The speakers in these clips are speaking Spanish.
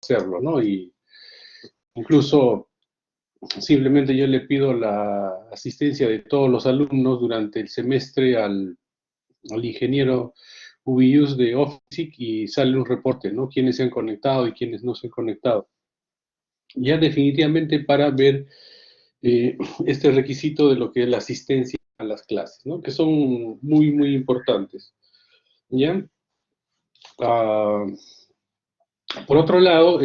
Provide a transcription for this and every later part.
hacerlo, ¿no? Y incluso simplemente yo le pido la asistencia de todos los alumnos durante el semestre al ingeniero Ubius de Office y sale un reporte, ¿no? Quiénes se han conectado y quiénes no se han conectado. Ya definitivamente para ver este requisito de lo que es la asistencia a las clases, ¿no? Que son muy, muy importantes. ¿Ya? Por otro lado,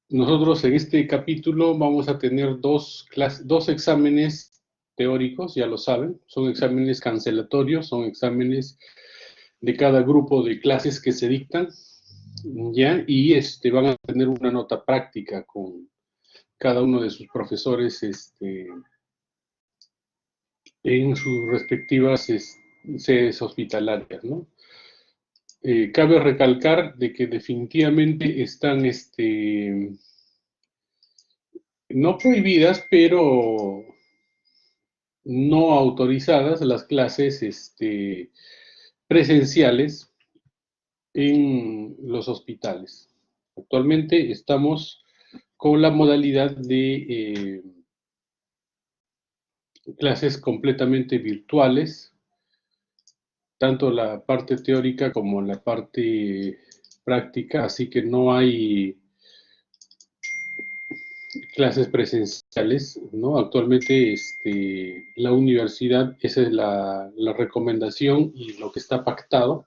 nosotros en este capítulo vamos a tener dos exámenes teóricos, ya lo saben, son exámenes cancelatorios, son exámenes de cada grupo de clases que se dictan, ¿ya? Y van a tener una nota práctica con cada uno de sus profesores en sus respectivas sedes hospitalarias, ¿no? Cabe recalcar de que definitivamente están no prohibidas, pero no autorizadas las clases presenciales en los hospitales. Actualmente estamos con la modalidad de clases completamente virtuales, tanto la parte teórica como la parte práctica, así que no hay clases presenciales, ¿no? Actualmente la universidad, esa es la recomendación y lo que está pactado.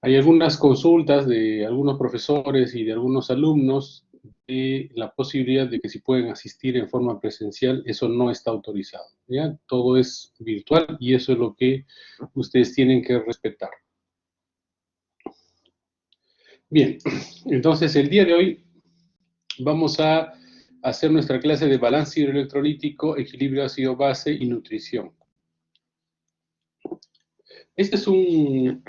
Hay algunas consultas de algunos profesores y de algunos alumnos de la posibilidad de que si pueden asistir en forma presencial, eso no está autorizado, ¿ya? Todo es virtual y eso es lo que ustedes tienen que respetar. Bien, entonces el día de hoy vamos a hacer nuestra clase de balance hidroelectrolítico, equilibrio ácido-base y nutrición. Este es un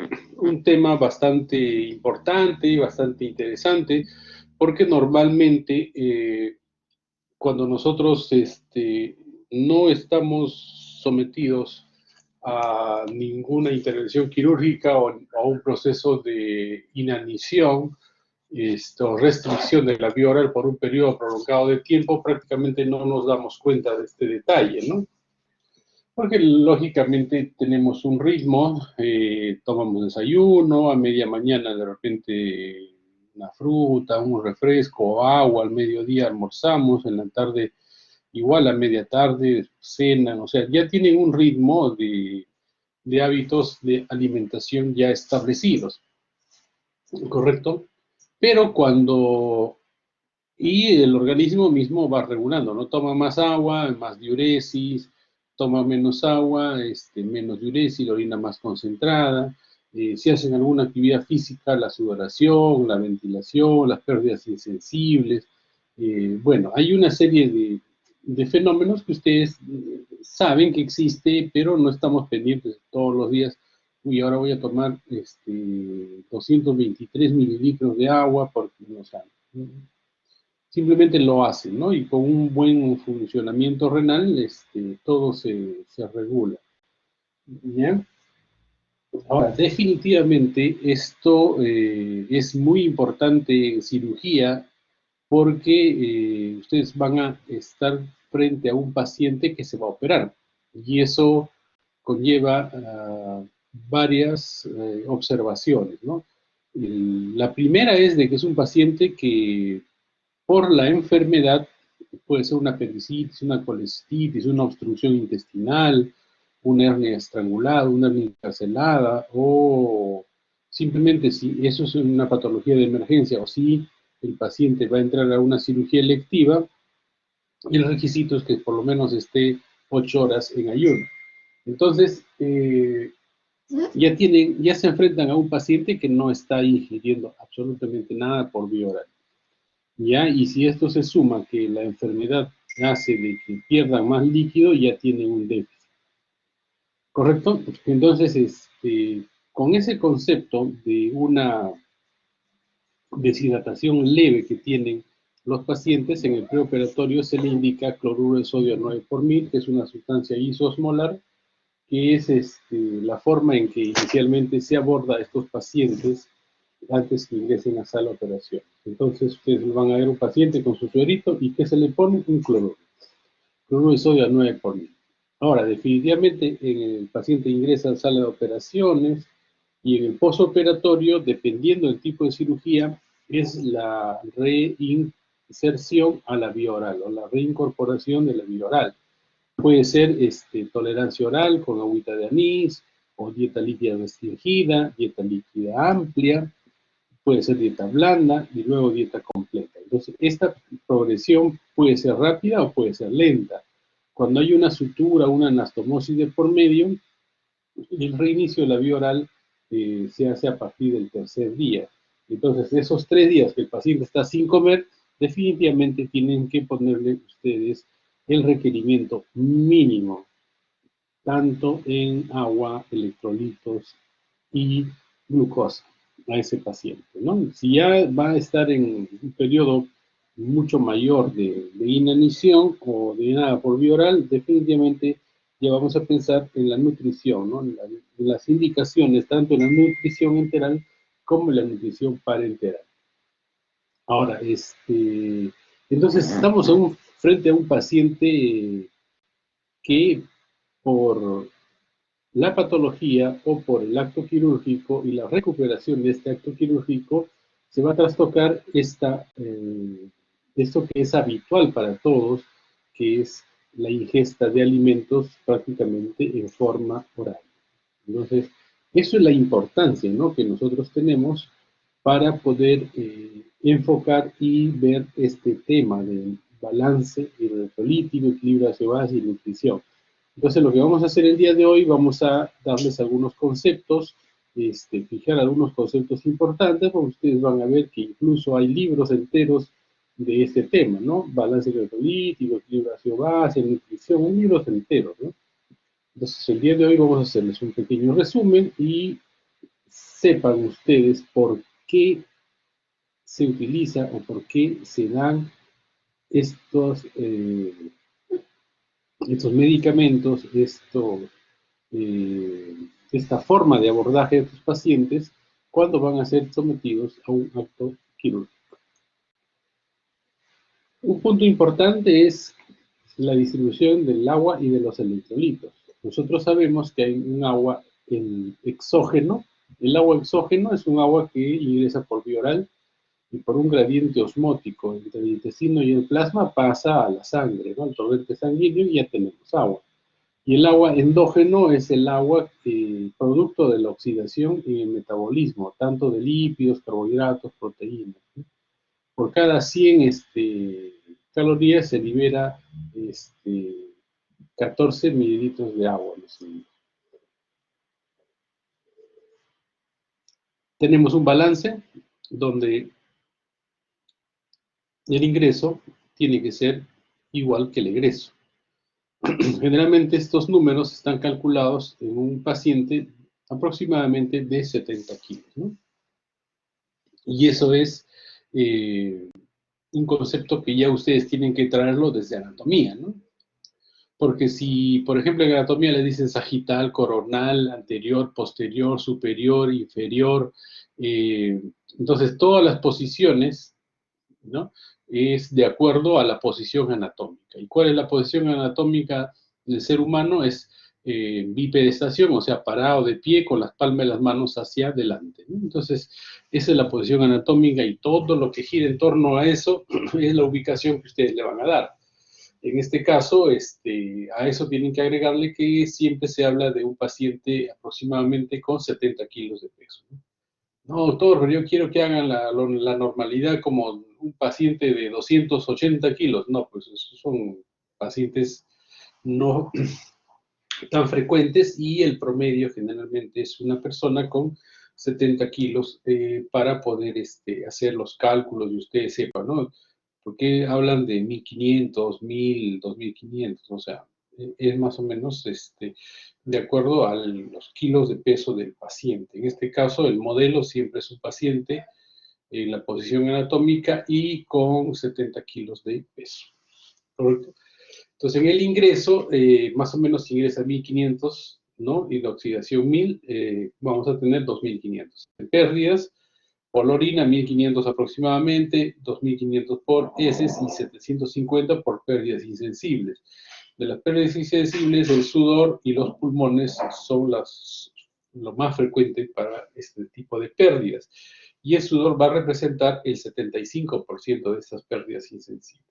tema bastante importante y bastante interesante, porque normalmente cuando nosotros no estamos sometidos a ninguna intervención quirúrgica o a un proceso de inanición, restricción de la vía oral por un periodo prolongado de tiempo, prácticamente no nos damos cuenta de este detalle, ¿no? Porque lógicamente tenemos un ritmo, tomamos desayuno, a media mañana de repente una fruta, un refresco, agua, al mediodía almorzamos, en la tarde igual a media tarde cenan, o sea, ya tienen un ritmo de hábitos de alimentación ya establecidos, ¿correcto? Pero y el organismo mismo va regulando, ¿no? Toma más agua, más diuresis, toma menos agua, menos diuresis, la orina más concentrada. Si hacen alguna actividad física, la sudoración, la ventilación, las pérdidas insensibles. Bueno, hay una serie de fenómenos que ustedes saben que existe, pero no estamos pendientes todos los días. Uy, ahora voy a tomar 223 mililitros de agua porque, o sea, simplemente lo hacen, ¿no? Y con un buen funcionamiento renal, todo se regula. ¿Ya? Ahora, definitivamente esto es muy importante en cirugía porque ustedes van a estar frente a un paciente que se va a operar y eso conlleva varias observaciones, ¿no? La primera es de que es un paciente que por la enfermedad, puede ser una apendicitis, una colestitis, una obstrucción intestinal, una hernia estrangulada, una hernia encarcelada, o simplemente si eso es una patología de emergencia o si el paciente va a entrar a una cirugía electiva, el requisito es que por lo menos esté 8 horas en ayuno. Entonces, ya se enfrentan a un paciente que no está ingiriendo absolutamente nada por vía oral. ¿Ya? Y si esto se suma que la enfermedad hace de que pierdan más líquido, ya tienen un déficit. ¿Correcto? Entonces, con ese concepto de una deshidratación leve que tienen los pacientes, en el preoperatorio se le indica cloruro de sodio 9 por mil, que es una sustancia isosmolar, que es la forma en que inicialmente se aborda a estos pacientes antes que ingresen a sala de operación. Entonces, ustedes van a ver un paciente con su suerito y ¿qué se le pone? Un cloruro. Cloruro de sodio a 9 por mil. Ahora, definitivamente, el paciente ingresa a sala de operaciones y en el postoperatorio, dependiendo del tipo de cirugía, es la reinserción a la vía oral o la reincorporación de la vía oral. Puede ser tolerancia oral con agüita de anís, o dieta líquida restringida, dieta líquida amplia, puede ser dieta blanda y luego dieta completa. Entonces, esta progresión puede ser rápida o puede ser lenta. Cuando hay una sutura, una anastomosis de por medio, el reinicio de la vía oral se hace a partir del tercer día. Entonces, esos 3 días que el paciente está sin comer, definitivamente tienen que ponerle ustedes el requerimiento mínimo, tanto en agua, electrolitos y glucosa a ese paciente, ¿no? Si ya va a estar en un periodo mucho mayor de inanición o de nada por vía oral, definitivamente ya vamos a pensar en la nutrición, ¿no? En las indicaciones, tanto en la nutrición enteral como en la nutrición parenteral. Ahora, entonces estamos frente a un paciente que por la patología o por el acto quirúrgico y la recuperación de este acto quirúrgico, se va a trastocar esto que es habitual para todos, que es la ingesta de alimentos prácticamente en forma oral. Entonces, eso es la importancia, ¿no?, que nosotros tenemos para poder enfocar y ver este tema del balance hidroelectrolítico, equilibrio ácido-base y nutrición. Entonces, lo que vamos a hacer el día de hoy, vamos a darles algunos conceptos, fijar algunos conceptos importantes, porque ustedes van a ver que incluso hay libros enteros de este tema, ¿no? Balance electrolítico, equilibrio ácido-base, nutrición, hay libros enteros, ¿no? Entonces, el día de hoy vamos a hacerles un pequeño resumen y sepan ustedes por qué se utiliza o por qué se dan estos medicamentos, esta forma de abordaje de estos pacientes cuando van a ser sometidos a un acto quirúrgico. Un punto importante es la distribución del agua y de los electrolitos. Nosotros sabemos que hay un agua exógeno. El agua exógeno es un agua que ingresa por vía oral y por un gradiente osmótico entre el intestino y el plasma pasa a la sangre, ¿no?, al torrente sanguíneo, y ya tenemos agua. Y el agua endógeno es el agua producto de la oxidación y el metabolismo, tanto de lípidos, carbohidratos, proteínas, ¿no? Por cada 100 calorías se libera 14 mililitros de agua. Tenemos un balance donde el ingreso tiene que ser igual que el egreso. Generalmente estos números están calculados en un paciente aproximadamente de 70 kilos, ¿no? Y eso es un concepto que ya ustedes tienen que traerlo desde anatomía, ¿no? Porque si, por ejemplo, en anatomía le dicen sagital, coronal, anterior, posterior, superior, inferior, entonces todas las posiciones, ¿no?, es de acuerdo a la posición anatómica. ¿Y cuál es la posición anatómica del ser humano? Es bipedestación, o sea, parado de pie con las palmas de las manos hacia adelante, ¿no? Entonces, esa es la posición anatómica y todo lo que gira en torno a eso es la ubicación que ustedes le van a dar. En este caso, a eso tienen que agregarle que siempre se habla de un paciente aproximadamente con 70 kilos de peso, ¿no? No, doctor, yo quiero que hagan la normalidad como un paciente de 280 kilos. No, pues esos son pacientes no tan frecuentes y el promedio generalmente es una persona con 70 kilos para poder hacer los cálculos y ustedes sepan, ¿no? Porque hablan de 1500, 1000, 2500, o sea, es más o menos de acuerdo a los kilos de peso del paciente. En este caso, el modelo siempre es un paciente en la posición anatómica y con 70 kilos de peso. ¿Correcto? Entonces, en el ingreso, más o menos ingresa 1500, ¿no? Y la oxidación 1000, vamos a tener 2500. En pérdidas, por la orina, 1500 aproximadamente, 2500 por heces y 750 por pérdidas insensibles. De las pérdidas insensibles, el sudor y los pulmones son lo más frecuente para este tipo de pérdidas. Y el sudor va a representar el 75% de estas pérdidas insensibles.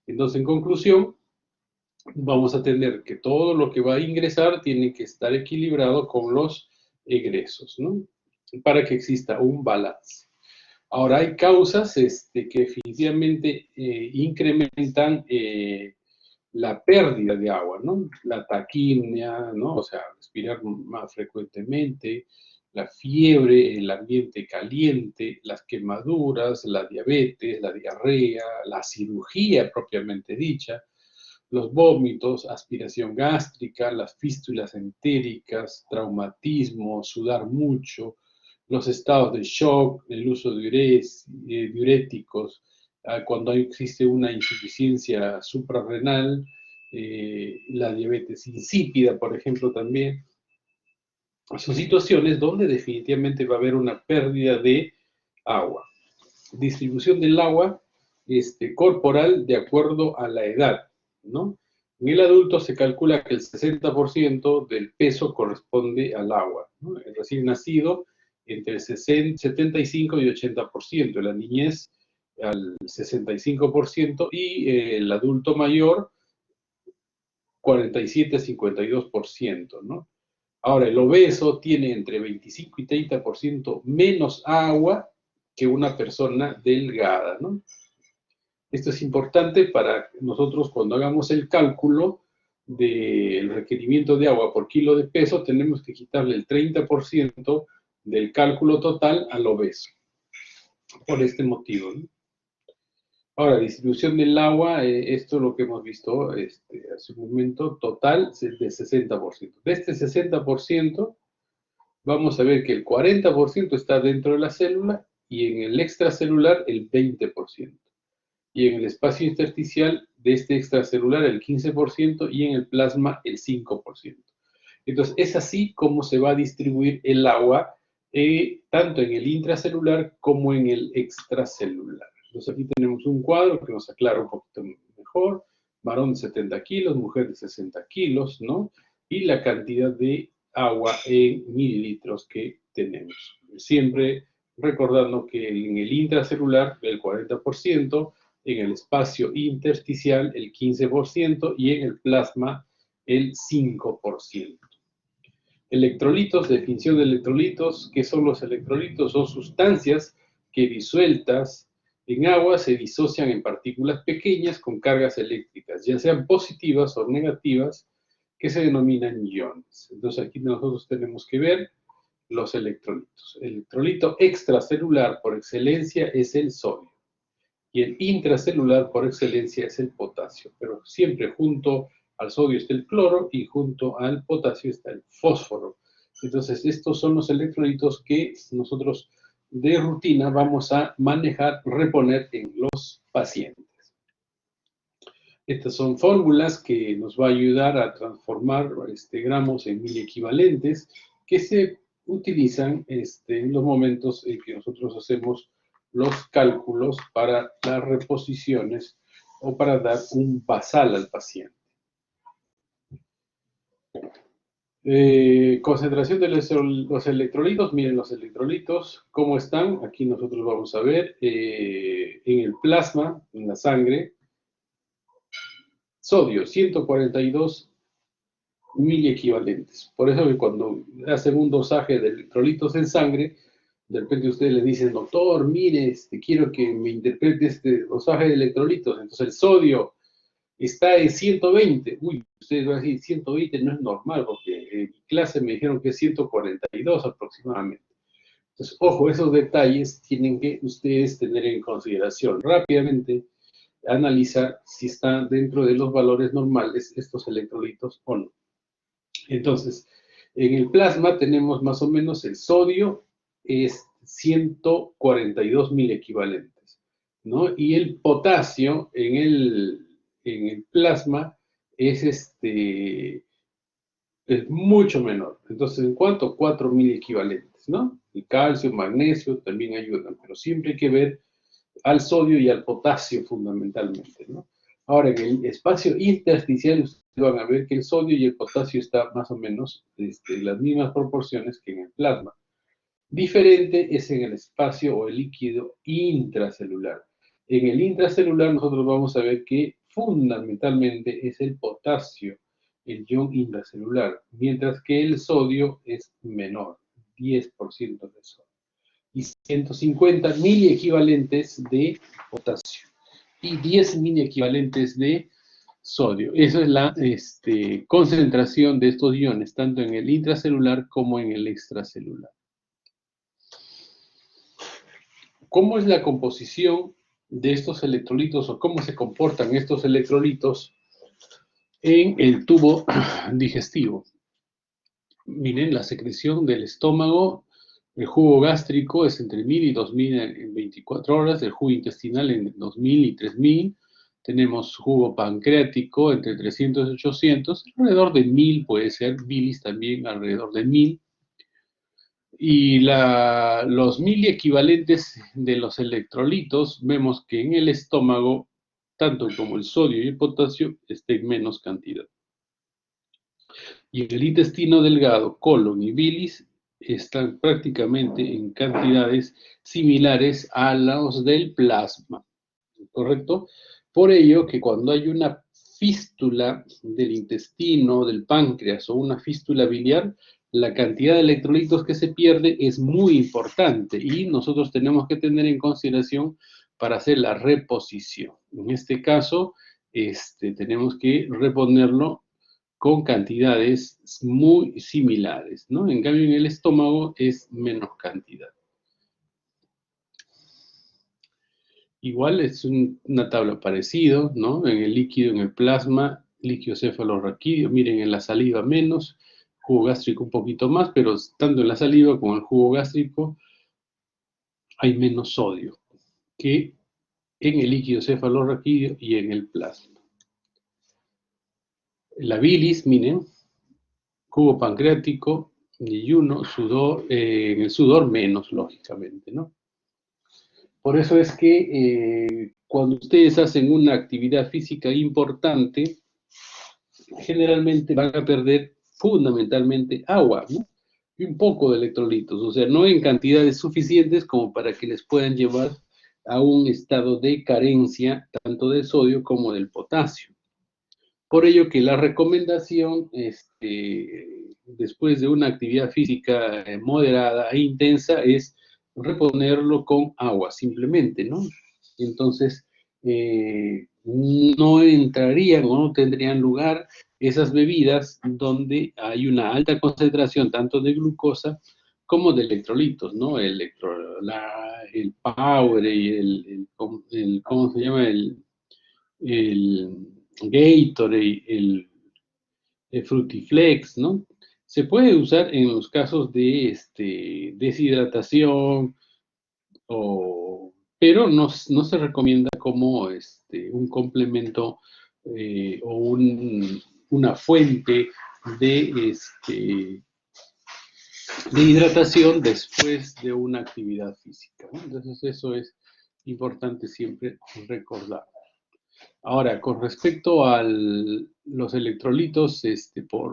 Entonces, en conclusión, vamos a tener que todo lo que va a ingresar tiene que estar equilibrado con los egresos, ¿no? Para que exista un balance. Ahora, hay causas que definitivamente incrementan la pérdida de agua, ¿no? La taquimia, ¿no? O sea, respirar más frecuentemente, la fiebre, el ambiente caliente, las quemaduras, la diabetes, la diarrea, la cirugía propiamente dicha, los vómitos, aspiración gástrica, las fístulas entéricas, traumatismo, sudar mucho, los estados de shock, el uso de diuréticos, cuando existe una insuficiencia suprarrenal, la diabetes insípida, por ejemplo, también. Son situaciones donde definitivamente va a haber una pérdida de agua. Distribución del agua corporal de acuerdo a la edad, ¿no? En el adulto se calcula que el 60% del peso corresponde al agua, ¿no? El recién nacido entre el 75 y 80%, en la niñez al 65% y el adulto mayor 47 a 52%, ¿no? Ahora, el obeso tiene entre 25 y 30% menos agua que una persona delgada, ¿no? Esto es importante para nosotros cuando hagamos el cálculo del requerimiento de agua por kilo de peso, tenemos que quitarle el 30% del cálculo total al obeso, por este motivo, ¿no? Ahora, distribución del agua, esto es lo que hemos visto hace un momento, total de 60%. De este 60%, vamos a ver que el 40% está dentro de la célula y en el extracelular el 20%. Y en el espacio intersticial de este extracelular el 15% y en el plasma el 5%. Entonces, es así como se va a distribuir el agua tanto en el intracelular como en el extracelular. Entonces, aquí tenemos un cuadro que nos aclara un poquito mejor. Varón de 70 kilos, mujer de 60 kilos, ¿no? Y la cantidad de agua en mililitros que tenemos. Siempre recordando que en el intracelular el 40%, en el espacio intersticial el 15% y en el plasma el 5%. Electrolitos, definición de electrolitos. ¿Qué son los electrolitos? Son sustancias que disueltas en agua se disocian en partículas pequeñas con cargas eléctricas, ya sean positivas o negativas, que se denominan iones. Entonces aquí nosotros tenemos que ver los electrolitos. El electrolito extracelular por excelencia es el sodio y el intracelular por excelencia es el potasio, pero siempre junto al sodio está el cloro y junto al potasio está el fósforo. Entonces, estos son los electrolitos que nosotros de rutina vamos a manejar, reponer en los pacientes. Estas son fórmulas que nos va a ayudar a transformar gramos en mil equivalentes que se utilizan en los momentos en que nosotros hacemos los cálculos para las reposiciones o para dar un basal al paciente. Concentración de los electrolitos. Miren los electrolitos, ¿cómo están? Aquí nosotros vamos a ver en el plasma, en la sangre, sodio, 142 miliequivalentes. Por eso que cuando hacen un dosaje de electrolitos en sangre, de repente ustedes le dicen, doctor, mire, quiero que me interprete este dosaje de electrolitos. Entonces el sodio está en 120. Uy, ustedes van a decir, 120 no es normal, porque en mi clase me dijeron que es 142 aproximadamente. Entonces, ojo, esos detalles tienen que ustedes tener en consideración. Rápidamente analizar si están dentro de los valores normales estos electrolitos o no. Entonces, en el plasma tenemos más o menos el sodio es 142 mil equivalentes, ¿no? Y el potasio en el plasma es es mucho menor. Entonces, ¿en cuánto? 4.000 equivalentes, ¿no? El calcio, magnesio también ayudan, pero siempre hay que ver al sodio y al potasio fundamentalmente, ¿no? Ahora, en el espacio intersticial ustedes van a ver que el sodio y el potasio están más o menos en las mismas proporciones que en el plasma. Diferente es en el espacio o el líquido intracelular. En el intracelular nosotros vamos a ver que fundamentalmente es el potasio, el ion intracelular, mientras que el sodio es menor, 10% de sodio. Y 150 miliequivalentes de potasio y 10 miliequivalentes de sodio. Esa es la concentración de estos iones, tanto en el intracelular como en el extracelular. ¿Cómo es la composición de estos electrolitos o cómo se comportan estos electrolitos en el tubo digestivo? Miren, la secreción del estómago, el jugo gástrico es entre 1000 y 2000 en 24 horas, el jugo intestinal en 2000 y 3000, tenemos jugo pancreático entre 300 y 800, alrededor de 1000 puede ser, bilis también alrededor de 1000. Y los miliequivalentes de los electrolitos, vemos que en el estómago, tanto como el sodio y el potasio, está en menos cantidad. Y en el intestino delgado, colon y bilis, están prácticamente en cantidades similares a los del plasma, ¿correcto? Por ello que cuando hay una fístula del intestino, del páncreas o una fístula biliar, la cantidad de electrolitos que se pierde es muy importante y nosotros tenemos que tener en consideración para hacer la reposición. En este caso, tenemos que reponerlo con cantidades muy similares, ¿no? En cambio, en el estómago es menos cantidad. Igual es una tabla parecida, ¿no? En el líquido, en el plasma, líquido cefalorraquídeo, miren, en la saliva menos, jugo gástrico un poquito más, pero tanto en la saliva como en el jugo gástrico hay menos sodio que en el líquido cefalorraquídeo y en el plasma. La bilis, miren, jugo pancreático, yeyuno, sudor, en el sudor menos, lógicamente, ¿no? Por eso es que cuando ustedes hacen una actividad física importante, generalmente van a perder fundamentalmente agua, ¿no? Y un poco de electrolitos, o sea, no en cantidades suficientes como para que les puedan llevar a un estado de carencia tanto del sodio como del potasio. Por ello que la recomendación, después de una actividad física moderada e intensa, es reponerlo con agua, simplemente, ¿no? Entonces, no entrarían o no tendrían lugar esas bebidas donde hay una alta concentración tanto de glucosa como de electrolitos, ¿no? El Powerade, ¿cómo se llama? El Gatorade, el Frutiflex, ¿no? Se puede usar en los casos de deshidratación, pero no se recomienda como un complemento o una fuente de, de hidratación después de una actividad física, ¿no? Entonces eso es importante siempre recordar. Ahora, con respecto a los electrolitos por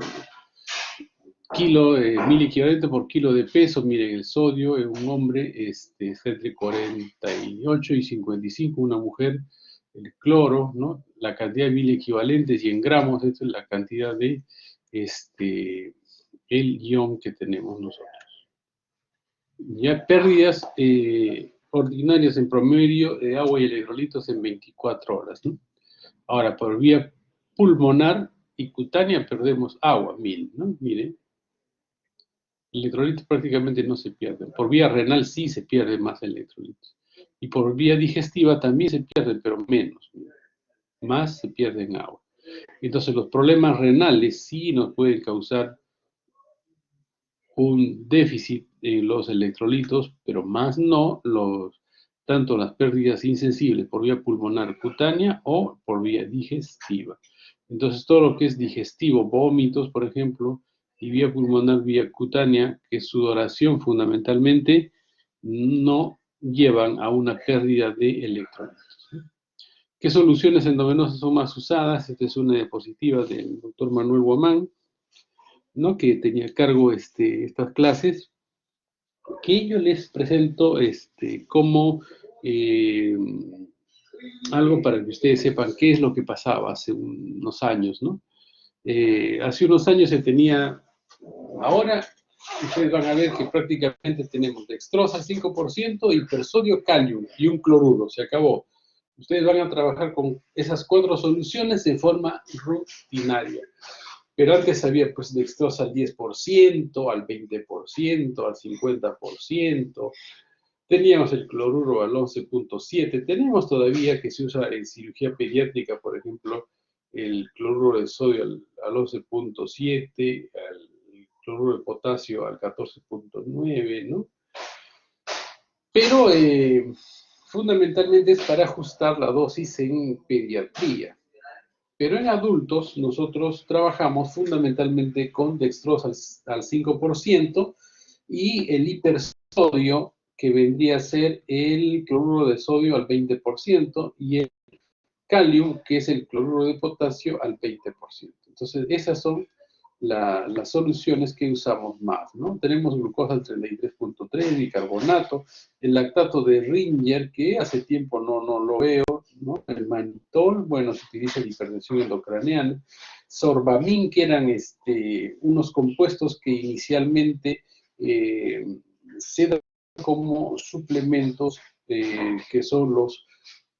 kilo, 1000 equivalente por kilo de peso, miren, el sodio en un hombre está entre 48 y 55, una mujer, el cloro, ¿no? La cantidad de 1000 equivalentes y en gramos, esta es la cantidad de el ion que tenemos nosotros. Ya pérdidas ordinarias en promedio de agua y electrolitos en 24 horas, ¿no? Ahora, por vía pulmonar y cutánea perdemos agua, 1000, ¿no? Miren, electrolitos prácticamente no se pierden. Por vía renal sí se pierden más electrolitos. Y por vía digestiva también se pierden, pero menos. Más se pierden agua. Entonces, los problemas renales sí nos pueden causar un déficit en los electrolitos, pero más no tanto las pérdidas insensibles por vía pulmonar cutánea o por vía digestiva. Entonces, todo lo que es digestivo, vómitos, por ejemplo, y vía pulmonar, vía cutánea, que sudoración fundamentalmente no llevan a una pérdida de electrolitos. ¿Qué soluciones endovenosas son más usadas? Esta es una diapositiva del doctor Manuel Guamán, ¿no? Que tenía a cargo estas clases, que yo les presento como algo para que ustedes sepan qué es lo que pasaba hace unos años, ¿no? Hace unos años se tenía, ahora ustedes van a ver que prácticamente tenemos dextrosa 5%, hipersodio, calium y un cloruro, se acabó. Ustedes van a trabajar con esas 4 soluciones de forma rutinaria. Pero antes había pues dextrosa al 10%, al 20%, al 50%. Teníamos el cloruro al 11.7. Tenemos todavía que se usa en cirugía pediátrica, por ejemplo, el cloruro de sodio al 11.7, el cloruro de potasio al 14.9, ¿no? Pero fundamentalmente es para ajustar la dosis en pediatría. Pero en adultos nosotros trabajamos fundamentalmente con dextrosa al 5% y el hipersodio, que vendría a ser el cloruro de sodio al 20%, y el calium, que es el cloruro de potasio, al 20%. Entonces, esas son las soluciones que usamos más, ¿no? Tenemos glucosa al 33.3, bicarbonato, el lactato de Ringer, que hace tiempo no lo veo, ¿no? El mannitol, bueno, se utiliza en hipertensión endocraniana, sorbamin, que eran unos compuestos que inicialmente se dan como suplementos, que son los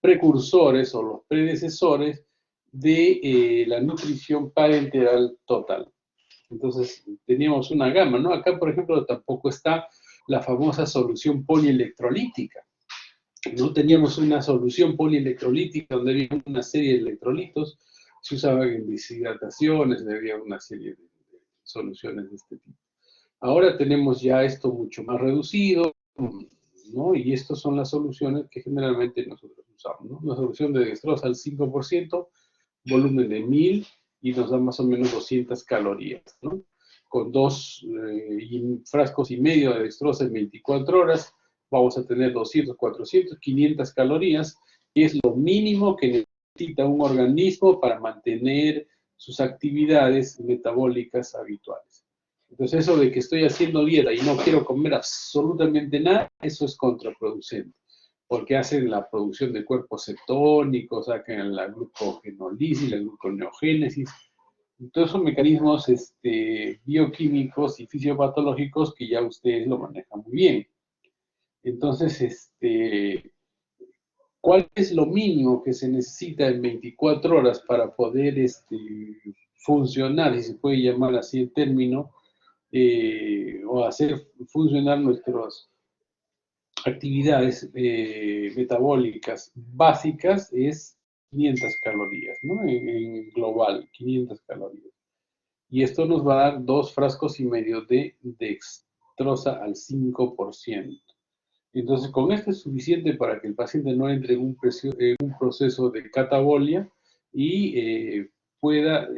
precursores o los predecesores de la nutrición parenteral total. Entonces, teníamos una gama, ¿no? Acá, por ejemplo, tampoco está la famosa solución polielectrolítica. No teníamos una solución polielectrolítica donde había una serie de electrolitos, se usaban en deshidrataciones, había una serie de soluciones de este tipo. Ahora tenemos ya esto mucho más reducido, ¿no? Y estas son las soluciones que generalmente nosotros usamos, ¿no? Una solución de dextrosa al 5%, volumen de 1000 y nos da más o menos 200 calorías, ¿no? Con 2 frascos y medio de dextrosa en 24 horas, vamos a tener 200, 400, 500 calorías, que es lo mínimo que necesita un organismo para mantener sus actividades metabólicas habituales. Entonces, eso de que estoy haciendo dieta y no quiero comer absolutamente nada, eso es contraproducente, porque hacen la producción de cuerpos cetónicos, sacan la glucogenolisis, la gluconeogénesis. Todos son mecanismos bioquímicos y fisiopatológicos que ya ustedes lo manejan muy bien. Entonces, ¿cuál es lo mínimo que se necesita en 24 horas para poder funcionar, si se puede llamar así el término, o hacer funcionar nuestras actividades metabólicas básicas? Es 500 calorías, ¿no? En global, 500 calorías. Y esto nos va a dar 2 frascos y medio de dextrosa al 5%. Entonces, con esto es suficiente para que el paciente no entre en un proceso de catabolia y pueda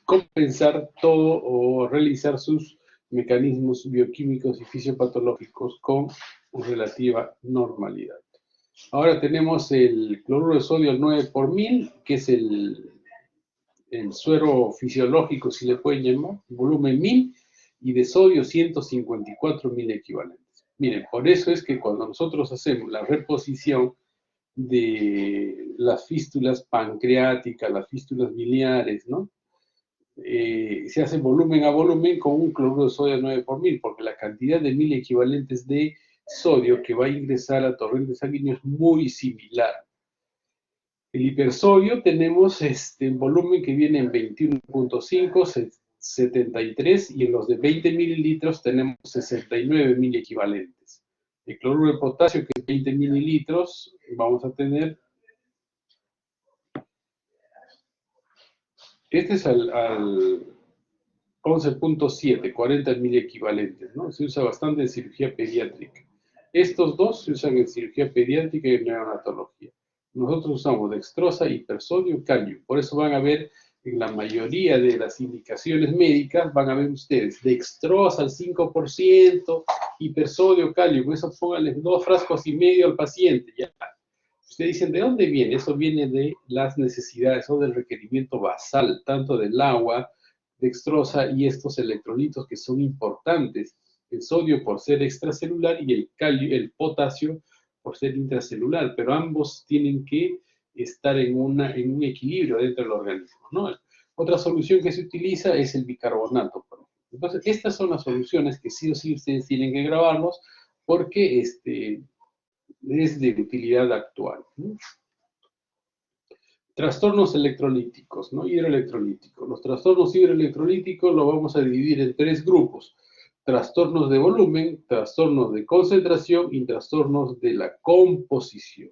compensar todo o realizar sus mecanismos bioquímicos y fisiopatológicos con relativa normalidad. Ahora tenemos el cloruro de sodio al 9 por 1000, que es el suero fisiológico, si le pueden llamar, volumen 1000, y de sodio 154.000 equivalentes. Miren, por eso es que cuando nosotros hacemos la reposición de las fístulas pancreáticas, las fístulas biliares, ¿no? Se hace volumen a volumen con un cloruro de sodio 9 por 1000, porque la cantidad de 1000 equivalentes de sodio que va a ingresar al torrente sanguíneo es muy similar. El hipersodio tenemos un volumen que viene en 21.5, 73, y en los de 20 mililitros tenemos 69.000 equivalentes. El cloruro de potasio, que es 20 mililitros, vamos a tener, este es al 11.7, 40.000 equivalentes, ¿no? Se usa bastante en cirugía pediátrica. Estos dos se usan en cirugía pediátrica y en neonatología. Nosotros usamos dextrosa, hipersodio, calium. Por eso van a ver en la mayoría de las indicaciones médicas van a ver ustedes dextrosa al 5%, hipersodio, calio, con eso pónganle 2,5 frascos al paciente, ya. Ustedes dicen, ¿de dónde viene? Eso viene de las necesidades o del requerimiento basal, tanto del agua, dextrosa y estos electrolitos que son importantes. El sodio por ser extracelular y el calio, el potasio por ser intracelular, pero ambos tienen que estar en un equilibrio dentro del organismo, ¿no? Otra solución que se utiliza es el bicarbonato, por ejemplo. Entonces, estas son las soluciones que sí o sí ustedes tienen que grabarlos porque es de utilidad actual, ¿no? Trastornos electrolíticos, ¿no? Hidroelectrolíticos. Los trastornos hidroelectrolíticos los vamos a dividir en 3 grupos. Trastornos de volumen, trastornos de concentración y trastornos de la composición.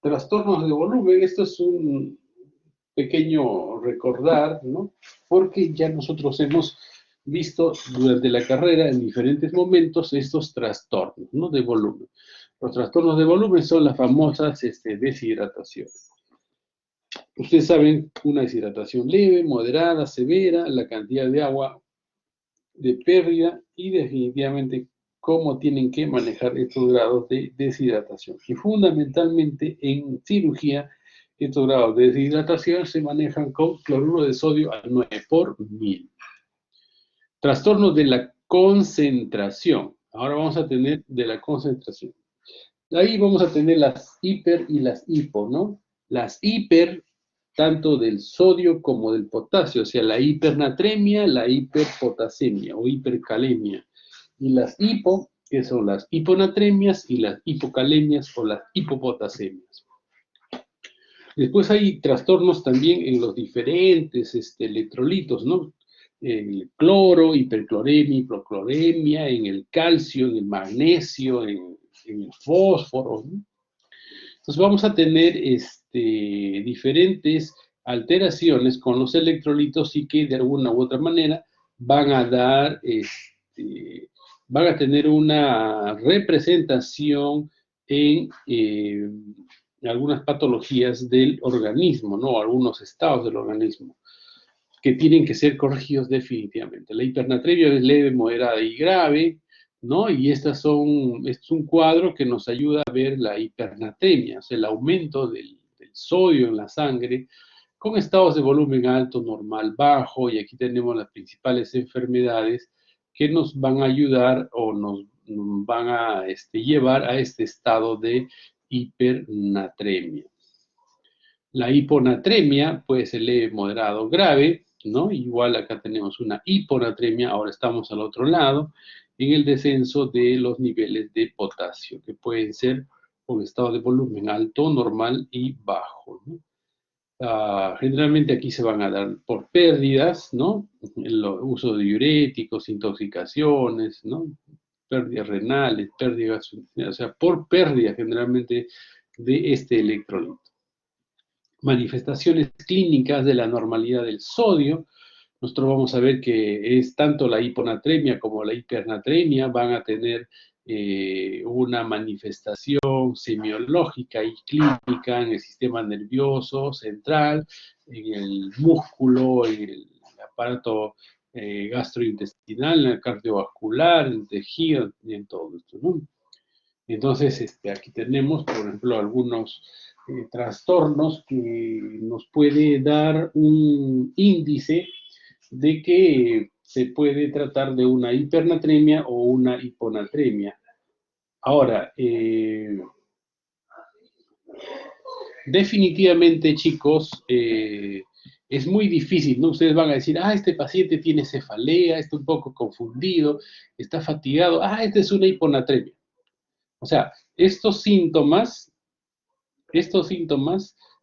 Trastornos de volumen, esto es un pequeño recordar, ¿no? Porque ya nosotros hemos visto durante la carrera en diferentes momentos estos trastornos, ¿no? De volumen. Los trastornos de volumen son las famosas deshidrataciones. Ustedes saben, una deshidratación leve, moderada, severa, la cantidad de agua de pérdida y definitivamente cómo tienen que manejar estos grados de deshidratación. Y fundamentalmente en cirugía, estos grados de deshidratación se manejan con cloruro de sodio al 9 por 1000. Trastornos de la concentración. Ahora vamos a tener de la concentración. Ahí vamos a tener las hiper y las hipo, ¿no? Las hiper, tanto del sodio como del potasio, o sea, la hipernatremia, la hiperpotasemia o hipercalemia. Y las hipo, que son las hiponatremias y las hipocalemias o las hipopotasemias. Después hay trastornos también en los diferentes electrolitos, ¿no? El cloro, hipercloremia, hipocloremia, en el calcio, en el magnesio, en el fósforo, ¿no? Entonces vamos a tener diferentes alteraciones con los electrolitos y que de alguna u otra manera van a dar, van a tener una representación en algunas patologías del organismo, ¿no? Algunos estados del organismo que tienen que ser corregidos definitivamente. La hipernatremia es leve, moderada y grave, ¿no? Y este es un cuadro que nos ayuda a ver la hipernatremia, o sea, el aumento del sodio en la sangre, con estados de volumen alto, normal, bajo, y aquí tenemos las principales enfermedades que nos van a ayudar o nos van a llevar a este estado de hipernatremia. La hiponatremia puede ser leve, moderado, grave, ¿no? Igual acá tenemos una hiponatremia, ahora estamos al otro lado, en el descenso de los niveles de potasio, que pueden ser con estado de volumen alto, normal y bajo, ¿no? Generalmente aquí se van a dar por pérdidas, ¿no? El uso de diuréticos, intoxicaciones, ¿no? Pérdidas renales, pérdidas, o sea, por pérdida generalmente de este electrolito. Manifestaciones clínicas de la normalidad del sodio. Nosotros vamos a ver que es tanto la hiponatremia como la hipernatremia van a tener una manifestación semiológica y clínica en el sistema nervioso central, en el músculo, en el aparato gastrointestinal, en el cardiovascular, en el tejido, y en todo esto, ¿no? Entonces, aquí tenemos, por ejemplo, algunos trastornos que nos puede dar un índice de que se puede tratar de una hipernatremia o una hiponatremia. Ahora, definitivamente, chicos, es muy difícil, ¿no? Ustedes van a decir, este paciente tiene cefalea, está un poco confundido, está fatigado, esta es una hiponatremia. O sea, estos síntomas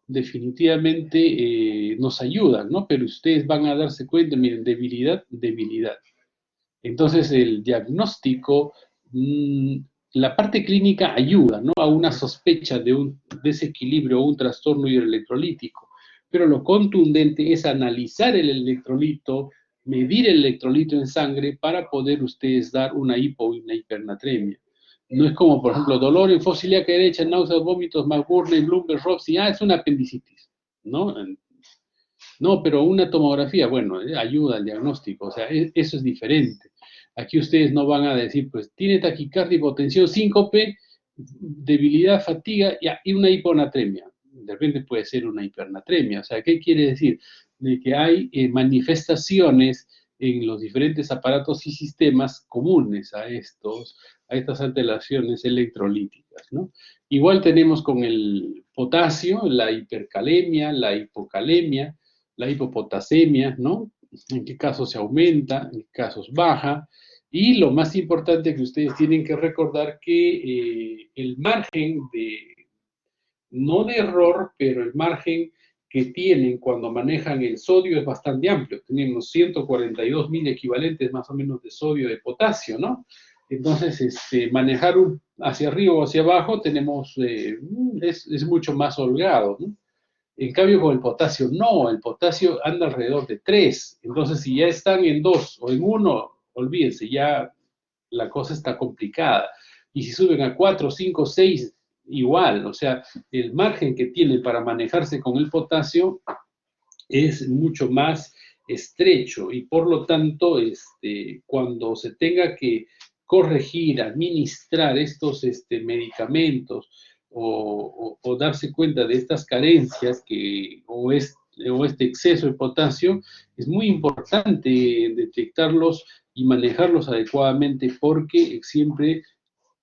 definitivamente nos ayudan, ¿no? Pero ustedes van a darse cuenta, miren, debilidad, debilidad. Entonces, el diagnóstico, la parte clínica ayuda, ¿no? A una sospecha de un desequilibrio o un trastorno hidroelectrolítico. Pero lo contundente es analizar el electrolito, medir el electrolito en sangre para poder ustedes dar una hipo y una hipernatremia. No es como, por ejemplo, dolor en fosa ilíaca derecha, náuseas, vómitos, McBurney, Bloomberg, Roxy, es una apendicitis, ¿no? No, pero una tomografía, bueno, ayuda al diagnóstico, o sea, eso es diferente. Aquí ustedes no van a decir, pues, tiene taquicardia, hipotensión, síncope, debilidad, fatiga y una hiponatremia. De repente puede ser una hipernatremia. O sea, ¿qué quiere decir? De que hay manifestaciones en los diferentes aparatos y sistemas comunes a estas alteraciones electrolíticas, ¿no? Igual tenemos con el potasio, la hipercalemia, la hipocalemia, la hipopotasemia, ¿no? En qué casos se aumenta, en qué casos baja. Y lo más importante que ustedes tienen que recordar que el margen no de error, pero el margen que tienen cuando manejan el sodio es bastante amplio. Tenemos 142.000 equivalentes más o menos de sodio de potasio, ¿no? Entonces, manejar hacia arriba o hacia abajo tenemos, es mucho más holgado, ¿no? En cambio, con el potasio, no, el potasio anda alrededor de 3. Entonces, si ya están en 2 o en 1, olvídense, ya la cosa está complicada. Y si suben a 4, 5, 6, igual. O sea, el margen que tienen para manejarse con el potasio es mucho más estrecho y por lo tanto, cuando se tenga que corregir, administrar estos medicamentos o darse cuenta de estas carencias o este exceso de potasio, es muy importante detectarlos y manejarlos adecuadamente porque siempre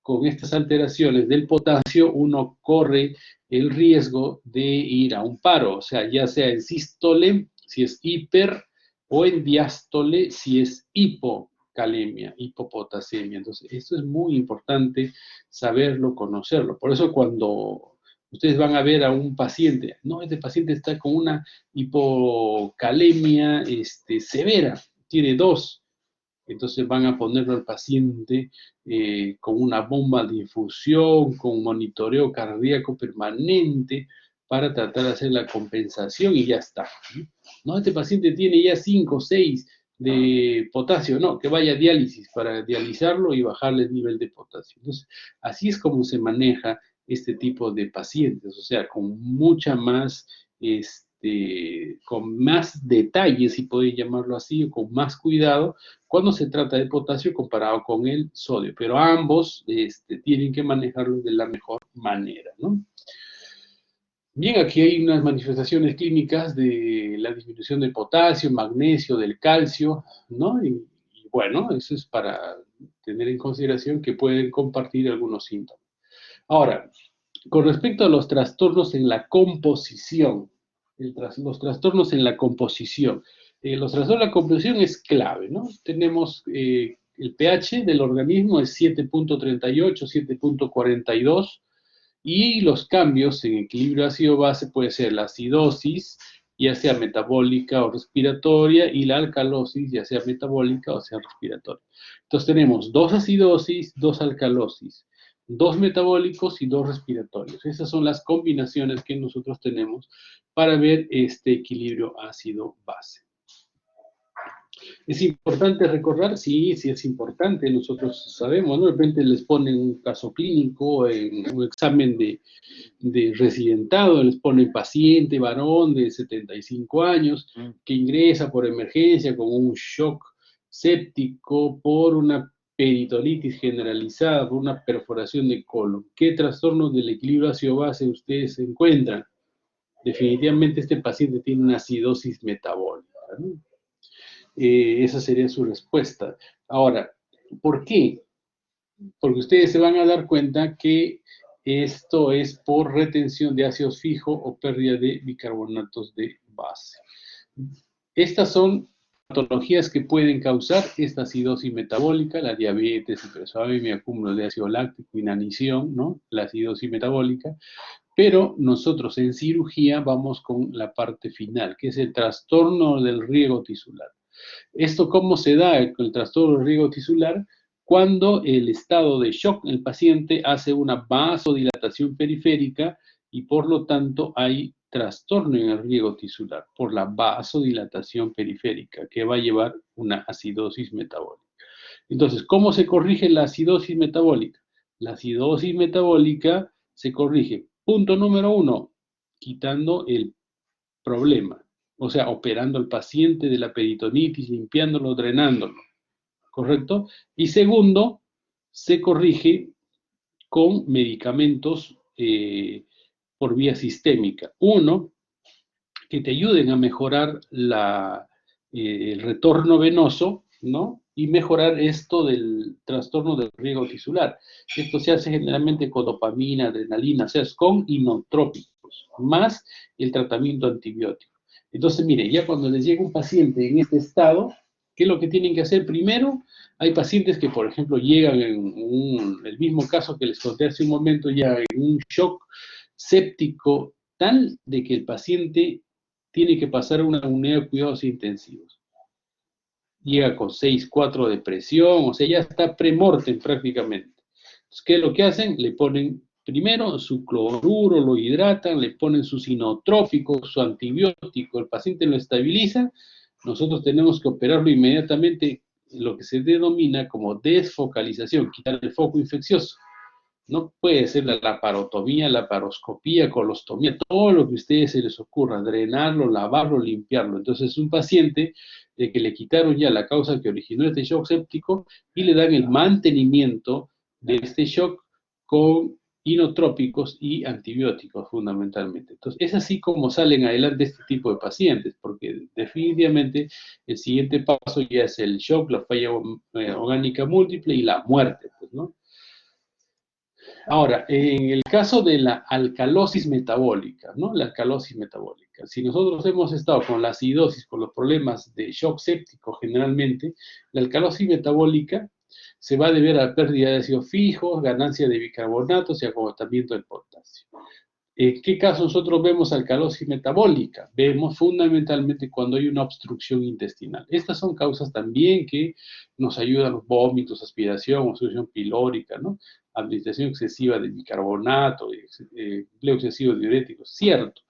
con estas alteraciones del potasio uno corre el riesgo de ir a un paro, o sea, ya sea en sístole, si es hiper, o en diástole, si es hipocalemia, hipopotasemia. Entonces, esto es muy importante saberlo, conocerlo. Por eso cuando ustedes van a ver a un paciente, no, este paciente está con una hipocalemia severa, tiene 2, entonces van a ponerlo al paciente con una bomba de infusión, con monitoreo cardíaco permanente para tratar de hacer la compensación y ya está. No, este paciente tiene ya 5 o 6 de potasio, no, que vaya a diálisis para dializarlo y bajarle el nivel de potasio. Entonces, así es como se maneja este tipo de pacientes, o sea, con mucha más con más detalles, si pueden llamarlo así, o con más cuidado, cuando se trata de potasio comparado con el sodio, pero ambos tienen que manejarlos de la mejor manera, ¿no? Bien, aquí hay unas manifestaciones clínicas de la disminución del potasio, magnesio, del calcio, ¿no? Y bueno, eso es para tener en consideración que pueden compartir algunos síntomas. Ahora, con respecto a los trastornos en la composición, los trastornos en la composición. Los trastornos en la composición es clave, ¿no? Tenemos el pH del organismo es 7.38, 7.42 y los cambios en equilibrio ácido-base puede ser la acidosis, ya sea metabólica o respiratoria, y la alcalosis, ya sea metabólica o sea respiratoria. Entonces tenemos 2 acidosis, 2 alcalosis, 2 metabólicos y 2 respiratorios. Esas son las combinaciones que nosotros tenemos para ver este equilibrio ácido-base. ¿Es importante recordar? Sí, sí es importante, nosotros sabemos, ¿no? De repente les ponen un caso clínico, un examen de residentado, les ponen paciente varón de 75 años que ingresa por emergencia con un shock séptico por una peritonitis generalizada, por una perforación de colon. ¿Qué trastornos del equilibrio ácido-base ustedes encuentran? Definitivamente este paciente tiene una acidosis metabólica, ¿no? Esa sería su respuesta. Ahora, ¿por qué? Porque ustedes se van a dar cuenta que esto es por retención de ácidos fijos o pérdida de bicarbonatos de base. Estas son patologías que pueden causar esta acidosis metabólica, la diabetes, hipersolemia, acúmulo de ácido láctico, inanición, ¿no? La acidosis metabólica. Pero nosotros en cirugía vamos con la parte final, que es el trastorno del riego tisular. ¿Esto cómo se da el trastorno del riego tisular? Cuando el estado de shock el paciente hace una vasodilatación periférica y por lo tanto hay trastorno en el riego tisular por la vasodilatación periférica que va a llevar una acidosis metabólica. Entonces, ¿cómo se corrige la acidosis metabólica? La acidosis metabólica se corrige, punto número 1, quitando el problema. O sea, operando al paciente de la peritonitis, limpiándolo, drenándolo, ¿correcto? Y segundo, se corrige con medicamentos por vía sistémica. Uno, que te ayuden a mejorar el retorno venoso, ¿no? Y mejorar esto del trastorno del riego tisular. Esto se hace generalmente con dopamina, adrenalina, o sea, es con inotrópicos, más el tratamiento antibiótico. Entonces, mire, ya cuando les llega un paciente en este estado, ¿qué es lo que tienen que hacer primero? Hay pacientes que, por ejemplo, llegan en el mismo caso que les conté hace un momento, ya en un shock séptico tal de que el paciente tiene que pasar a una unidad de cuidados intensivos. Llega con 6,4 de presión, o sea, ya está premortem prácticamente. Entonces, ¿qué es lo que hacen? Le ponen primero su cloruro, lo hidratan, le ponen sus inotrópicos, su antibiótico, el paciente lo estabiliza, nosotros tenemos que operarlo inmediatamente, lo que se denomina como desfocalización, quitar el foco infeccioso. No puede ser la laparotomía, laparoscopía, colostomía, todo lo que a ustedes se les ocurra, drenarlo, lavarlo, limpiarlo. Entonces, es un paciente que le quitaron ya la causa que originó este shock séptico y le dan el mantenimiento de este shock con inotrópicos y antibióticos fundamentalmente. Entonces, es así como salen adelante este tipo de pacientes, porque definitivamente el siguiente paso ya es el shock, la falla orgánica múltiple y la muerte, pues, ¿no? Ahora, en el caso de la alcalosis metabólica, ¿no? La alcalosis metabólica. Si nosotros hemos estado con la acidosis, con los problemas de shock séptico generalmente, la alcalosis metabólica se va a deber a pérdida de ácidos fijos, ganancia de bicarbonatos y agotamiento del potasio. ¿En qué caso nosotros vemos alcalosis metabólica? Vemos fundamentalmente cuando hay una obstrucción intestinal. Estas son causas también que nos ayudan los vómitos, aspiración, obstrucción pilórica, ¿no? Administración excesiva de bicarbonato, empleo excesivo de diuréticos, cierto.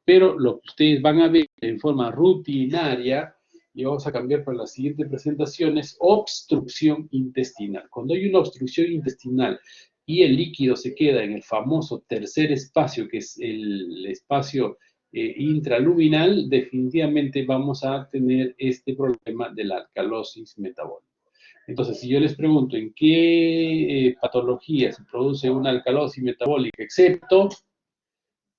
Pero lo que ustedes van a ver en forma rutinaria, y vamos a cambiar para la siguiente presentación, es obstrucción intestinal. Cuando hay una obstrucción intestinal y el líquido se queda en el famoso tercer espacio, que es el espacio intraluminal, definitivamente vamos a tener este problema de la alcalosis metabólica. Entonces, si yo les pregunto en qué patología se produce una alcalosis metabólica, excepto,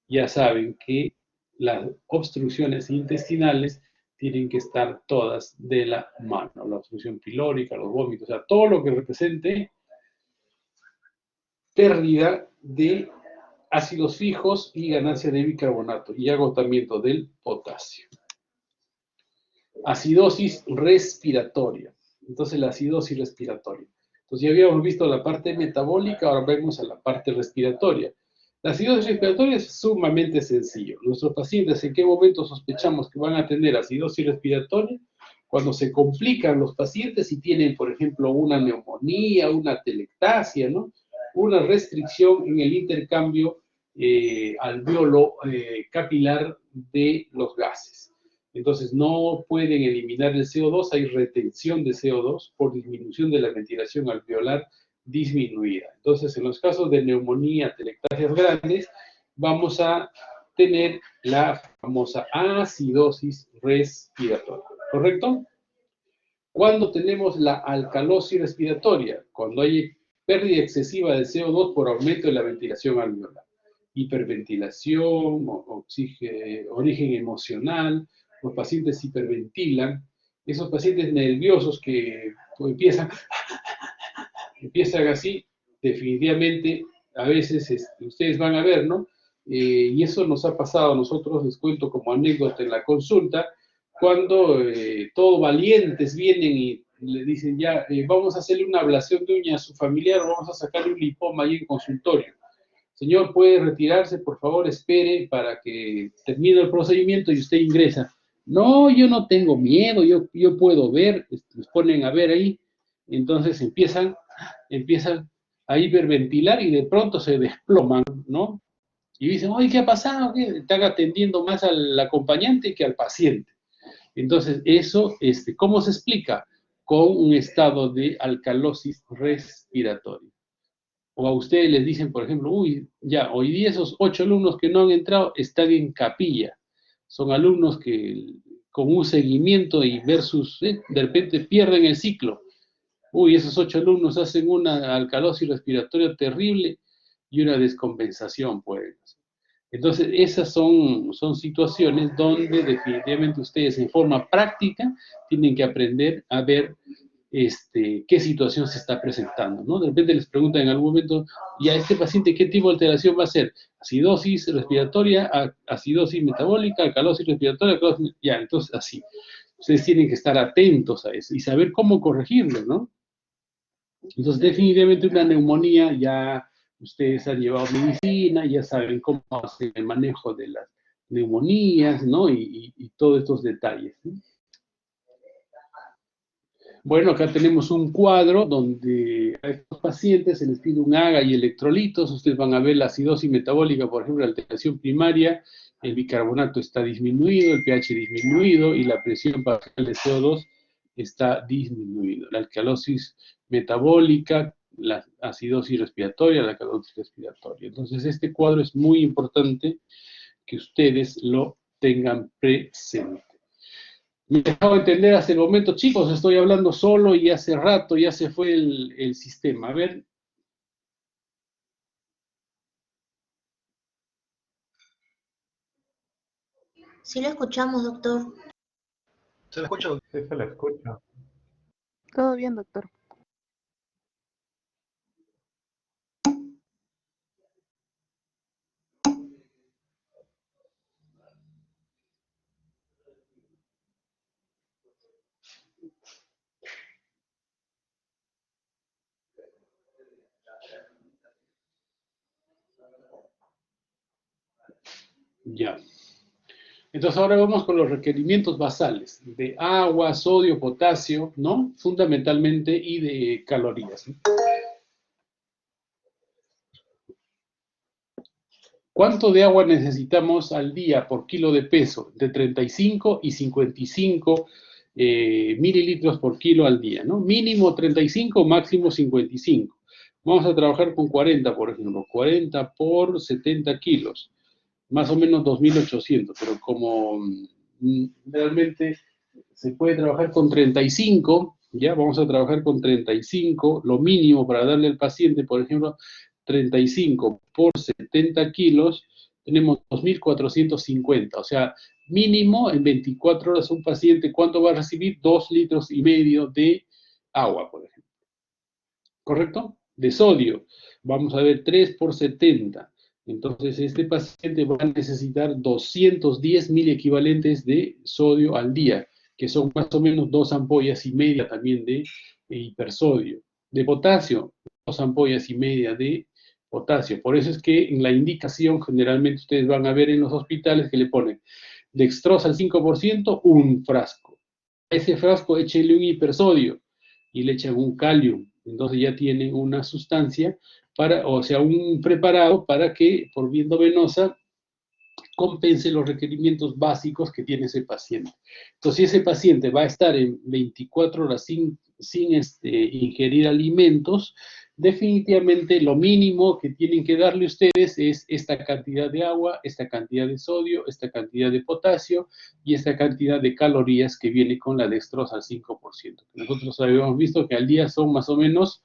ya saben que las obstrucciones intestinales tienen que estar todas de la mano, la obstrucción pilórica, los vómitos, o sea, todo lo que represente pérdida de ácidos fijos y ganancia de bicarbonato y agotamiento del potasio. Acidosis respiratoria. Entonces, la acidosis respiratoria. Entonces, ya habíamos visto la parte metabólica, ahora vemos a la parte respiratoria. La acidosis respiratoria es sumamente sencillo. Nuestros pacientes, ¿en qué momento sospechamos que van a tener acidosis respiratoria? Cuando se complican los pacientes y tienen, por ejemplo, una neumonía, una atelectasia, ¿no? Una restricción en el intercambio alveolo capilar de los gases. Entonces, no pueden eliminar el CO2, hay retención de CO2 por disminución de la ventilación alveolar disminuida. Entonces, en los casos de neumonía, atelectasias grandes, vamos a tener la famosa acidosis respiratoria, ¿correcto? Cuando tenemos la alcalosis respiratoria, cuando hay pérdida excesiva de CO2 por aumento de la ventilación alveolar, hiperventilación, origen emocional, los pacientes hiperventilan, esos pacientes nerviosos que pues, empiezan así, definitivamente, a veces ustedes van a ver, ¿no? Y eso nos ha pasado a nosotros, les cuento como anécdota en la consulta, cuando todos valientes vienen y le dicen, ya, vamos a hacerle una ablación de uña a su familiar, o vamos a sacarle un lipoma ahí en consultorio. Señor, puede retirarse, por favor, espere para que termine el procedimiento y usted ingresa. No, yo no tengo miedo, yo puedo ver, los ponen a ver ahí, entonces empiezan a hiperventilar y de pronto se desploman, ¿no? Y dicen, oye, ¿qué ha pasado? ¿Qué? Están atendiendo más al acompañante que al paciente. Entonces, eso, ¿cómo se explica? Con un estado de alcalosis respiratoria. O a ustedes les dicen, por ejemplo, uy, ya, hoy día esos 8 alumnos que no han entrado están en capilla. Son alumnos que con un seguimiento y versus, de repente pierden el ciclo. Uy, esos 8 alumnos hacen una alcalosis respiratoria terrible y una descompensación, pues. Entonces, esas son situaciones donde definitivamente ustedes en forma práctica tienen que aprender a ver qué situación se está presentando, ¿no? De repente les preguntan en algún momento, ¿y a este paciente qué tipo de alteración va a ser? Acidosis respiratoria, acidosis metabólica, alcalosis respiratoria, ya, entonces así. Ustedes tienen que estar atentos a eso y saber cómo corregirlo, ¿no? Entonces, definitivamente una neumonía, ya ustedes han llevado medicina, ya saben cómo hacer el manejo de las neumonías, ¿no? Y todos estos detalles, ¿no? Bueno, acá tenemos un cuadro donde a estos pacientes se les pide un AGA y electrolitos. Ustedes van a ver la acidosis metabólica, por ejemplo, la alteración primaria, el bicarbonato está disminuido, el pH disminuido y la presión parcial de CO2 está disminuido. La alcalosis metabólica, la acidosis respiratoria, la alcalosis respiratoria. Entonces, este cuadro es muy importante que ustedes lo tengan presente. Me he dejado entender hace el momento, chicos, estoy hablando solo y hace rato ya se fue el sistema. A ver. Sí lo escuchamos, doctor. ¿Se lo escucha? Sí, se la escucha. Todo bien, doctor. Ya. Entonces ahora vamos con los requerimientos basales de agua, sodio, potasio, ¿no? Fundamentalmente, y de calorías, ¿no? ¿Cuánto de agua necesitamos al día por kilo de peso? De 35 y 55 mililitros por kilo al día, ¿no? Mínimo 35, máximo 55. Vamos a trabajar con 40, por ejemplo. 40 por 70 kilos. Más o menos 2.800, pero como realmente se puede trabajar con 35, ya vamos a trabajar con 35, lo mínimo para darle al paciente, por ejemplo, 35 por 70 kilos, tenemos 2.450, o sea, mínimo en 24 horas un paciente, ¿cuánto va a recibir? 2,5 litros de agua, por ejemplo. ¿Correcto? De sodio, vamos a ver 3 por 70. Entonces, este paciente va a necesitar 210.000 equivalentes de sodio al día, que son más o menos 2,5 ampollas también de hipersodio. De potasio, 2,5 ampollas de potasio. Por eso es que en la indicación, generalmente ustedes van a ver en los hospitales que le ponen dextrosa al 5%, un frasco. A ese frasco échenle un hipersodio y le echan un calium. Entonces ya tienen una sustancia, o sea, un preparado para que por vía venosa compense los requerimientos básicos que tiene ese paciente. Entonces, si ese paciente va a estar en 24 horas sin ingerir alimentos, definitivamente lo mínimo que tienen que darle ustedes es esta cantidad de agua, esta cantidad de sodio, esta cantidad de potasio y esta cantidad de calorías que viene con la dextrosa al 5%. Nosotros habíamos visto que al día son más o menos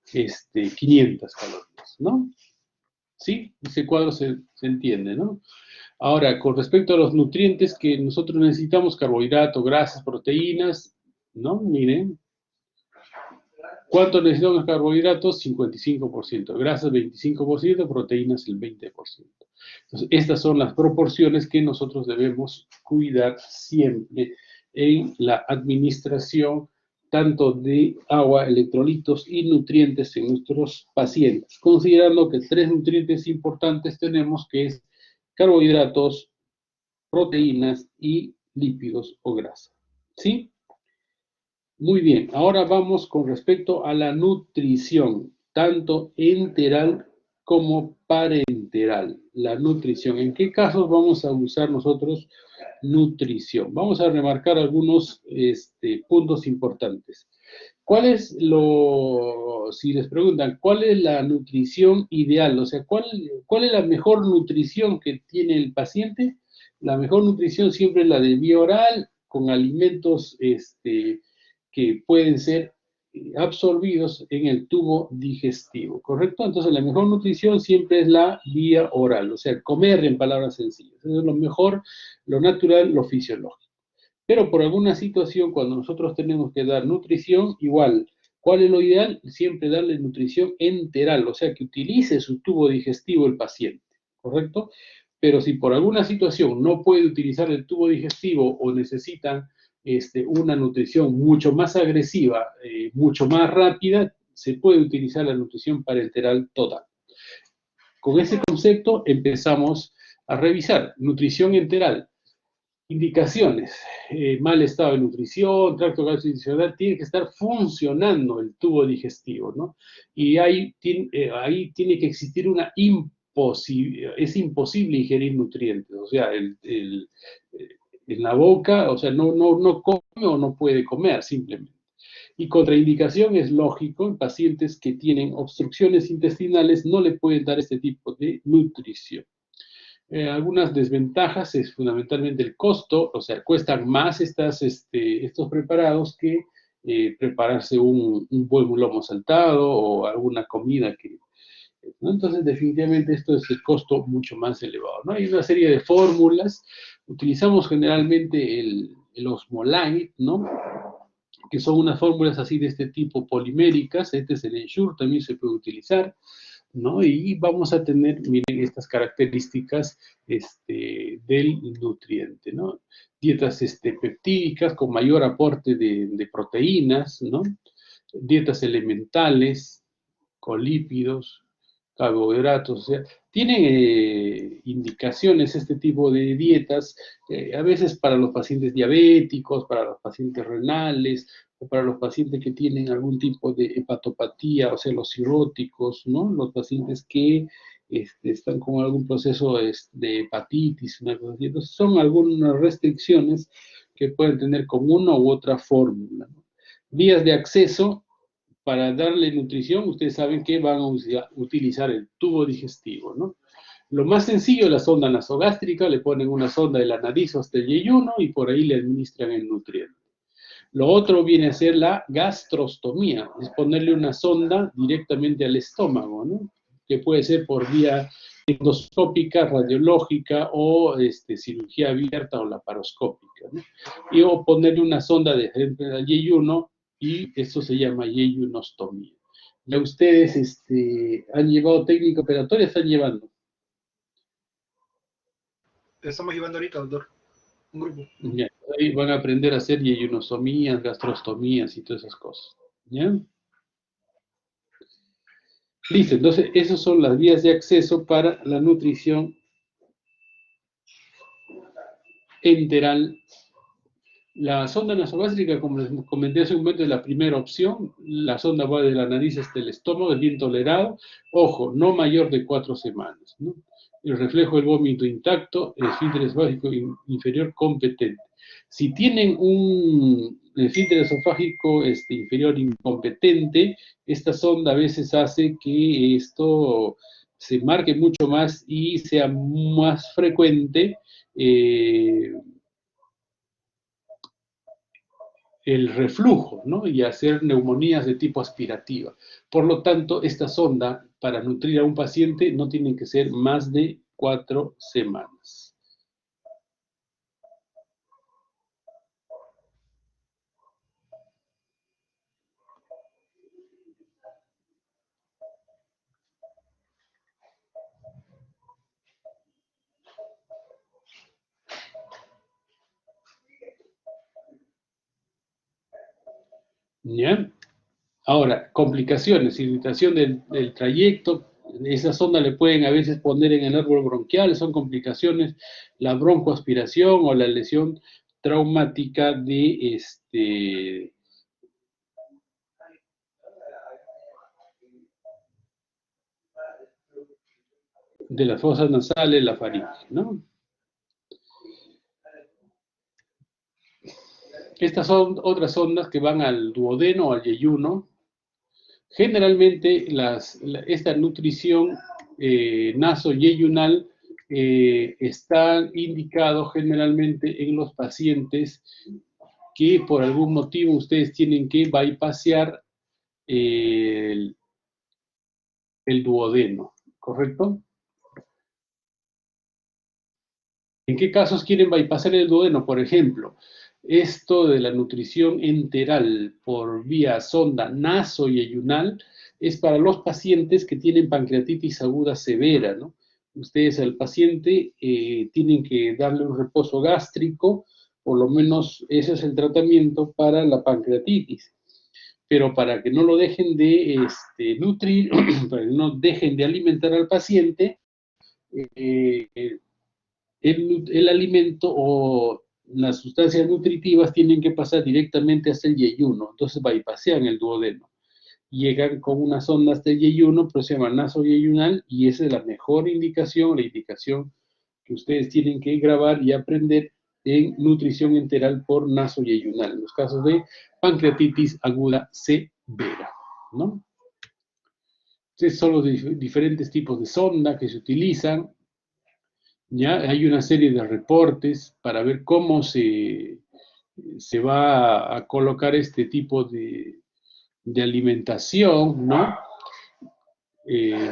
500 calorías, ¿no? ¿Sí? Ese cuadro se entiende, ¿no? Ahora, con respecto a los nutrientes que nosotros necesitamos, carbohidratos, grasas, proteínas, ¿no? Miren. ¿Cuánto necesitamos carbohidratos? 55%, grasas 25%, proteínas el 20%. Entonces, estas son las proporciones que nosotros debemos cuidar siempre en la administración tanto de agua, electrolitos y nutrientes en nuestros pacientes, considerando que 3 nutrientes importantes tenemos, que es carbohidratos, proteínas y lípidos o grasa. ¿Sí? Muy bien, ahora vamos con respecto a la nutrición, tanto enteral como parenteral. La nutrición, ¿en qué casos vamos a usar nosotros nutrición? Vamos a remarcar algunos puntos importantes. ¿Cuál es si les preguntan, cuál es la nutrición ideal? O sea, ¿cuál es la mejor nutrición que tiene el paciente? La mejor nutrición siempre es la de vía oral, con alimentos que pueden ser absorbidos en el tubo digestivo, ¿correcto? Entonces la mejor nutrición siempre es la vía oral, o sea, comer en palabras sencillas. Eso es lo mejor, lo natural, lo fisiológico. Pero por alguna situación, cuando nosotros tenemos que dar nutrición, igual, ¿cuál es lo ideal? Siempre darle nutrición enteral, o sea, que utilice su tubo digestivo el paciente, ¿correcto? Pero si por alguna situación no puede utilizar el tubo digestivo o necesitan una nutrición mucho más agresiva, mucho más rápida, se puede utilizar la nutrición parenteral total. Con ese concepto empezamos a revisar nutrición enteral. Indicaciones, mal estado de nutrición, tracto gastrointestinal, tiene que estar funcionando el tubo digestivo, ¿no? Y ahí tiene que existir una imposibilidad, es imposible ingerir nutrientes, o sea, en la boca, o sea, no come o no puede comer simplemente. Y contraindicación es lógico, en pacientes que tienen obstrucciones intestinales no le pueden dar este tipo de nutrición. Algunas desventajas es fundamentalmente el costo, o sea, cuestan más estos preparados que prepararse un buen lomo saltado o alguna comida que, ¿no? Entonces, definitivamente esto es el costo mucho más elevado, ¿no? Hay una serie de fórmulas, utilizamos generalmente el osmolite, ¿no? Que son unas fórmulas así de este tipo poliméricas, este es el Ensure, también se puede utilizar, ¿no? Y vamos a tener, miren, estas características del nutriente, ¿no? Dietas peptídicas con mayor aporte de proteínas, ¿no? Dietas elementales, con lípidos, carbohidratos, o sea, tienen indicaciones este tipo de dietas, a veces para los pacientes diabéticos, para los pacientes renales, o para los pacientes que tienen algún tipo de hepatopatía, o sea, los cirróticos, ¿no? Los pacientes que están con algún proceso de hepatitis, una cosa así. Entonces, son algunas restricciones que pueden tener con una u otra fórmula, ¿no? Vías de acceso. Para darle nutrición, ustedes saben que van a utilizar el tubo digestivo, ¿no? Lo más sencillo es la sonda nasogástrica, le ponen una sonda de la nariz hasta el yeyuno y por ahí le administran el nutriente. Lo otro viene a ser la gastrostomía, es ponerle una sonda directamente al estómago, ¿no? Que puede ser por vía endoscópica, radiológica o cirugía abierta o laparoscópica, ¿no? Y o ponerle una sonda de al yeyuno y eso se llama yeyunostomía. ¿Ya ustedes han llevado técnica operatoria? ¿Están llevando? Estamos llevando ahorita, doctor, un grupo. Ya, ahí van a aprender a hacer yeyunostomías, gastrostomías y todas esas cosas. ¿Ya? Listo, entonces esas son las vías de acceso para la nutrición enteral. La sonda nasogástrica, como les comenté hace un momento, es la primera opción. La sonda va de la nariz hasta el estómago, es bien tolerado. Ojo, no mayor de 4 semanas, ¿no? El reflejo del vómito intacto, el esfínter esofágico inferior competente. Si tienen un esfínter esofágico inferior incompetente, esta sonda a veces hace que esto se marque mucho más y sea más frecuente el reflujo, ¿no? Y hacer neumonías de tipo aspirativa. Por lo tanto, esta sonda para nutrir a un paciente no tiene que ser más de 4 semanas. ¿Ya? Ahora, complicaciones, irritación del trayecto, esa sonda le pueden a veces poner en el árbol bronquial, son complicaciones, la broncoaspiración o la lesión traumática de las fosas nasales, la faringe, ¿no? Estas son otras ondas que van al duodeno o al yeyuno. Generalmente esta nutrición naso-yeyunal está indicado generalmente en los pacientes que por algún motivo ustedes tienen que bypassear el duodeno, ¿correcto? ¿En qué casos quieren bypassar el duodeno? Por ejemplo, esto de la nutrición enteral por vía sonda nasoyeyunal es para los pacientes que tienen pancreatitis aguda severa, ¿no? Ustedes al paciente tienen que darle un reposo gástrico, por lo menos ese es el tratamiento para la pancreatitis. Pero para que no lo dejen de nutrir, para que no dejen de alimentar al paciente, el alimento o las sustancias nutritivas tienen que pasar directamente hasta el yeyuno, entonces bypassean el duodeno. Llegan con una sonda hasta el yeyuno, pero se llama nasoyeyunal, y esa es la mejor indicación, la indicación que ustedes tienen que grabar y aprender en nutrición enteral por nasoyeyunal, en los casos de pancreatitis aguda severa, ¿no? Entonces son los diferentes tipos de sonda que se utilizan. Ya hay una serie de reportes para ver cómo se va a colocar este tipo de alimentación, ¿no?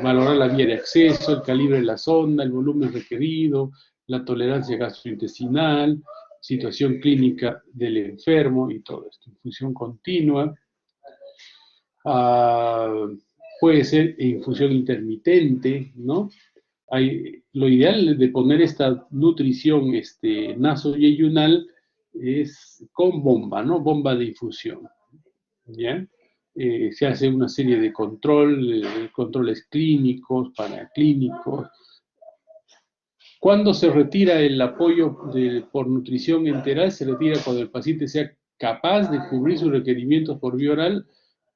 Valorar la vía de acceso, el calibre de la sonda, el volumen requerido, la tolerancia gastrointestinal, situación clínica del enfermo y todo esto. Infusión continua. Puede ser infusión intermitente, ¿no? Lo ideal de poner esta nutrición nasoyeyunal es con bomba, ¿no? Bomba de infusión, ¿ya? Se hace una serie de controles clínicos, paraclínicos. ¿Cuándo se retira el apoyo por nutrición enteral? Se retira cuando el paciente sea capaz de cubrir sus requerimientos por vía oral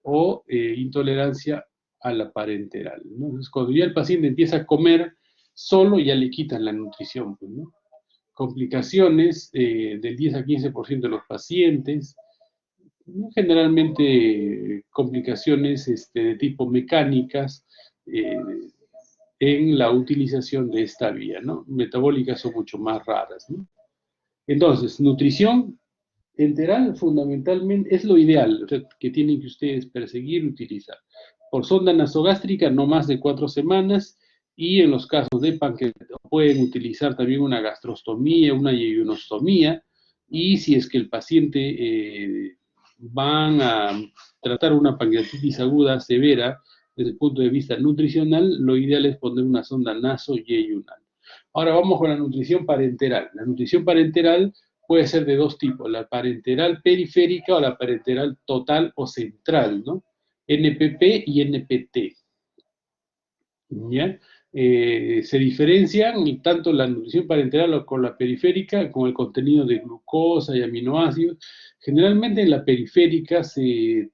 o intolerancia a la parenteral, ¿no? Entonces, cuando ya el paciente empieza a comer solo, ya le quitan la nutrición, pues, ¿no? Complicaciones del 10 a 15% de los pacientes, generalmente complicaciones de tipo mecánicas en la utilización de esta vía, ¿no? Metabólicas son mucho más raras, ¿no? Entonces, nutrición enteral fundamentalmente es lo ideal, o sea, que tienen que ustedes perseguir y utilizar. Por sonda nasogástrica no más de 4 semanas, y en los casos de pancreatitis pueden utilizar también una gastrostomía, una yeyunostomía, y si es que el paciente van a tratar una pancreatitis aguda severa desde el punto de vista nutricional, lo ideal es poner una sonda nasoyeyunal. Ahora vamos con la nutrición parenteral. La nutrición parenteral puede ser de dos tipos, la parenteral periférica o la parenteral total o central, ¿no? NPP y NPT. ¿Ya? Se diferencian tanto la nutrición parenteral con la periférica con el contenido de glucosa y aminoácidos. Generalmente en la periférica se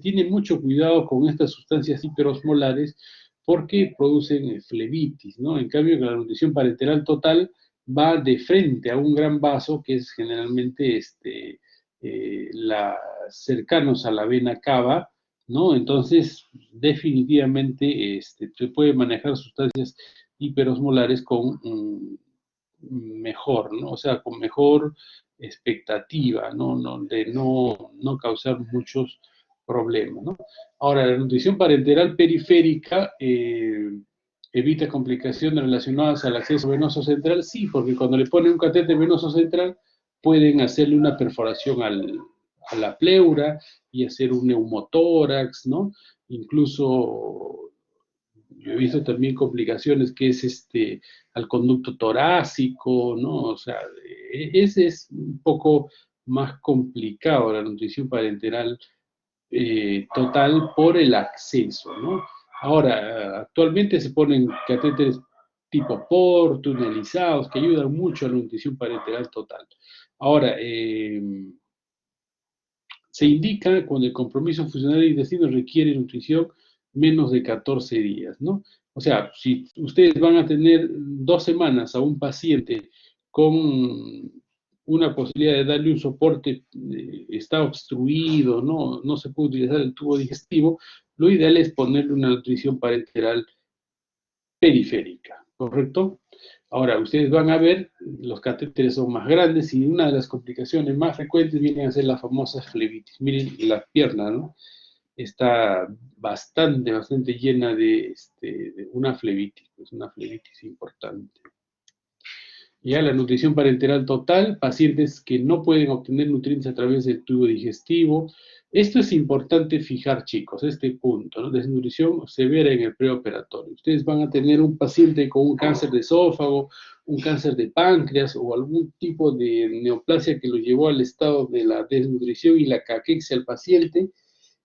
tiene mucho cuidado con estas sustancias hiperosmolares porque producen flebitis, ¿no? En cambio, la nutrición parenteral total va de frente a un gran vaso que es generalmente cercanos a la vena cava, ¿no? Entonces, definitivamente se puede manejar sustancias hiperosmolares con mejor, ¿no? O sea, con mejor expectativa, ¿no? De no causar muchos problemas, ¿no? Ahora, la nutrición parenteral periférica evita complicaciones relacionadas al acceso venoso central, sí, porque cuando le ponen un catéter venoso central pueden hacerle una perforación a la pleura y hacer un neumotórax, ¿no? Incluso yo he visto también complicaciones que es al conducto torácico, ¿no? O sea, ese es un poco más complicado la nutrición parenteral total por el acceso, ¿no? Ahora, actualmente se ponen catéteres tipo POR, tunelizados, que ayudan mucho a la nutrición parenteral total. Ahora, se indica cuando el compromiso funcional del intestino requiere nutrición menos de 14 días, ¿no? O sea, si ustedes van a tener 2 semanas a un paciente con una posibilidad de darle un soporte, está obstruido, no se puede utilizar el tubo digestivo, lo ideal es ponerle una nutrición parenteral periférica, ¿correcto? Ahora, ustedes van a ver, los catéteres son más grandes y una de las complicaciones más frecuentes vienen a ser la famosa flebitis. Miren la pierna, ¿no? Está bastante llena de una flebitis, es una flebitis importante. Ya la nutrición parenteral total, pacientes que no pueden obtener nutrientes a través del tubo digestivo. Esto es importante fijar, chicos, este punto, ¿no? Desnutrición severa en el preoperatorio. Ustedes van a tener un paciente con un cáncer de esófago, un cáncer de páncreas o algún tipo de neoplasia que lo llevó al estado de la desnutrición y la caquexia al paciente,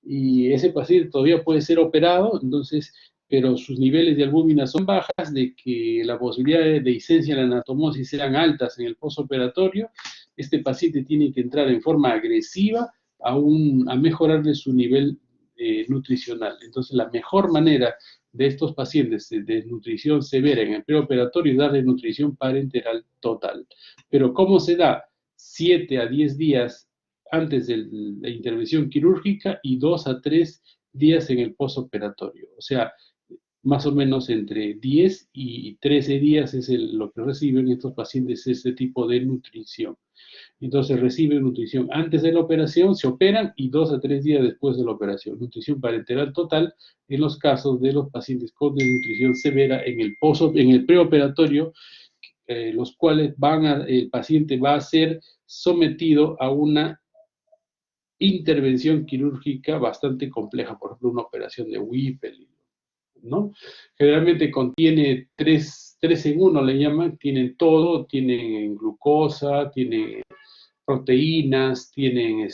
y ese paciente todavía puede ser operado, entonces, pero sus niveles de albúmina son bajas, de que la posibilidad de licencia en la anatomosis sean altas en el postoperatorio. Este paciente tiene que entrar en forma agresiva a mejorarle su nivel nutricional. Entonces, la mejor manera de estos pacientes de nutrición severa en el preoperatorio es darle nutrición parenteral total. Pero ¿cómo se da? 7 a 10 días antes de la intervención quirúrgica y 2 a 3 días en el postoperatorio. O sea, más o menos entre 10 y 13 días es lo que reciben estos pacientes este tipo de nutrición. Entonces reciben nutrición antes de la operación, se operan y 2 a 3 días después de la operación. Nutrición parenteral total en los casos de los pacientes con desnutrición severa en el preoperatorio, los cuales el paciente va a ser sometido a una intervención quirúrgica bastante compleja, por ejemplo, una operación de Whipple, ¿no? Generalmente contiene 3 en 1, le llaman, tienen todo, tienen glucosa, tienen proteínas, tienen,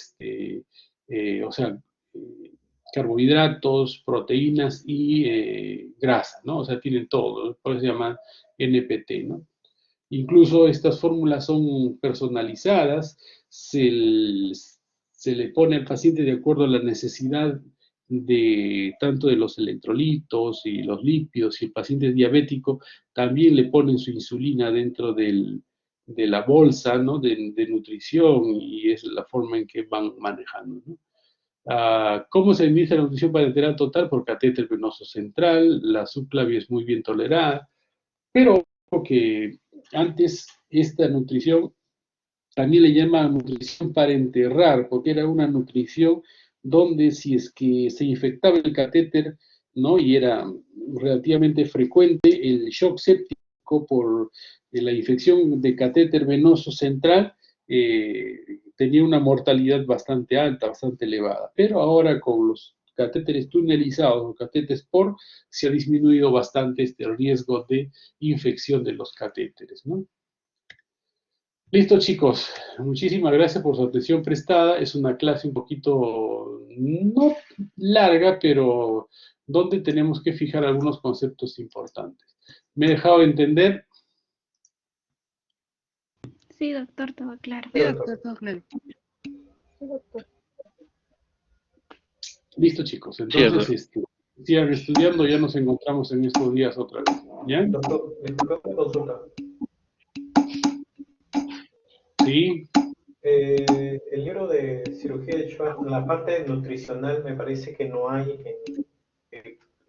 o sea, carbohidratos, proteínas y grasa, ¿no? O sea, tienen todo, por eso se llama NPT, ¿no? Incluso estas fórmulas son personalizadas, se le pone al paciente de acuerdo a la necesidad de tanto de los electrolitos y los lípidos. Si el paciente es diabético, también le ponen su insulina dentro de la bolsa, ¿no? de nutrición, y es la forma en que van manejando, ¿no? ¿Cómo se administra la nutrición parenteral total? Por catéter venoso central. La subclavia es muy bien tolerada, pero que antes esta nutrición también le llaman nutrición para enterrar, porque era una nutrición donde si es que se infectaba el catéter, ¿no? Y era relativamente frecuente el shock séptico por la infección de catéter venoso central, tenía una mortalidad bastante alta, bastante elevada. Pero ahora con los catéteres tunelizados o catéteres POR, se ha disminuido bastante este riesgo de infección de los catéteres, ¿no? Listo, chicos. Muchísimas gracias por su atención prestada. Es una clase un poquito, no larga, pero donde tenemos que fijar algunos conceptos importantes. ¿Me he dejado entender? Sí, doctor, todo claro. Sí, doctor. Todo claro. Listo, chicos. Entonces, sigan estudiando. Ya nos encontramos en estos días otra vez. ¿Ya? Doctor, disculpe consulta. Sí. El libro de cirugía de Schwartz, en la parte nutricional me parece que no hay.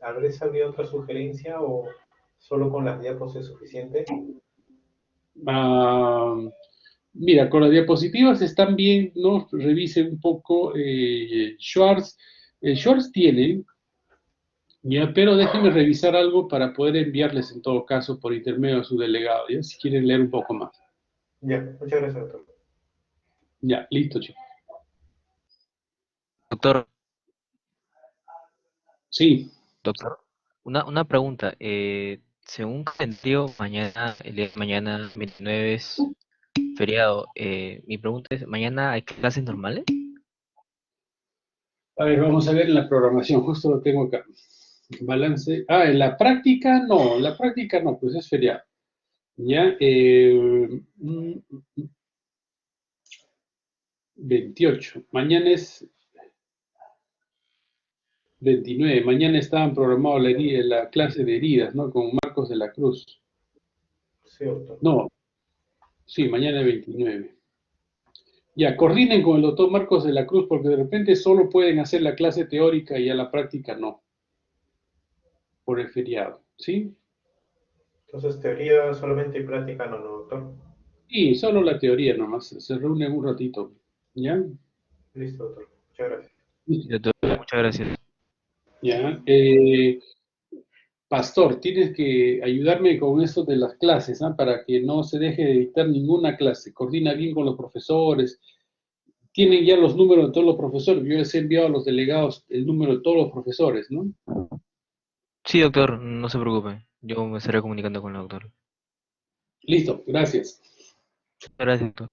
¿Habría habido otra sugerencia o solo con las diapos es suficiente? Mira, con las diapositivas están bien, ¿no? Revise un poco Schwartz. Schwartz tiene, ya, pero déjenme revisar algo para poder enviarles en todo caso por intermedio a su delegado, ¿ya? Si quieren leer un poco más. Ya, muchas gracias, doctor. Ya, listo, chicos. Doctor, Sí. doctor, una pregunta. Según calendario, el día de mañana, 29 es feriado. Mi pregunta es, ¿mañana hay clases normales? A ver, vamos a ver en la programación, justo lo tengo acá. Balance. En la práctica no, pues es feriado. Ya, 28. Mañana es 29. Mañana estaban programados la clase de heridas, ¿no? Con Marcos de la Cruz. Sí, doctor. No, sí, mañana es 29. Ya, coordinen con el doctor Marcos de la Cruz, porque de repente solo pueden hacer la clase teórica y a la práctica no. Por el feriado, ¿sí? Entonces, teoría solamente y práctica no, ¿no, doctor? Y solo la teoría nomás, se reúne un ratito, ¿ya? Listo, doctor. Muchas gracias. Sí, doctor, muchas gracias. Ya. Pastor, tienes que ayudarme con esto de las clases, ¿ah? Para que no se deje de dictar ninguna clase. Coordina bien con los profesores. Tienen ya los números de todos los profesores. Yo les he enviado a los delegados el número de todos los profesores, ¿no? Sí, doctor, no se preocupe. Yo me estaré comunicando con el doctor. Listo, gracias. Gracias, doctor.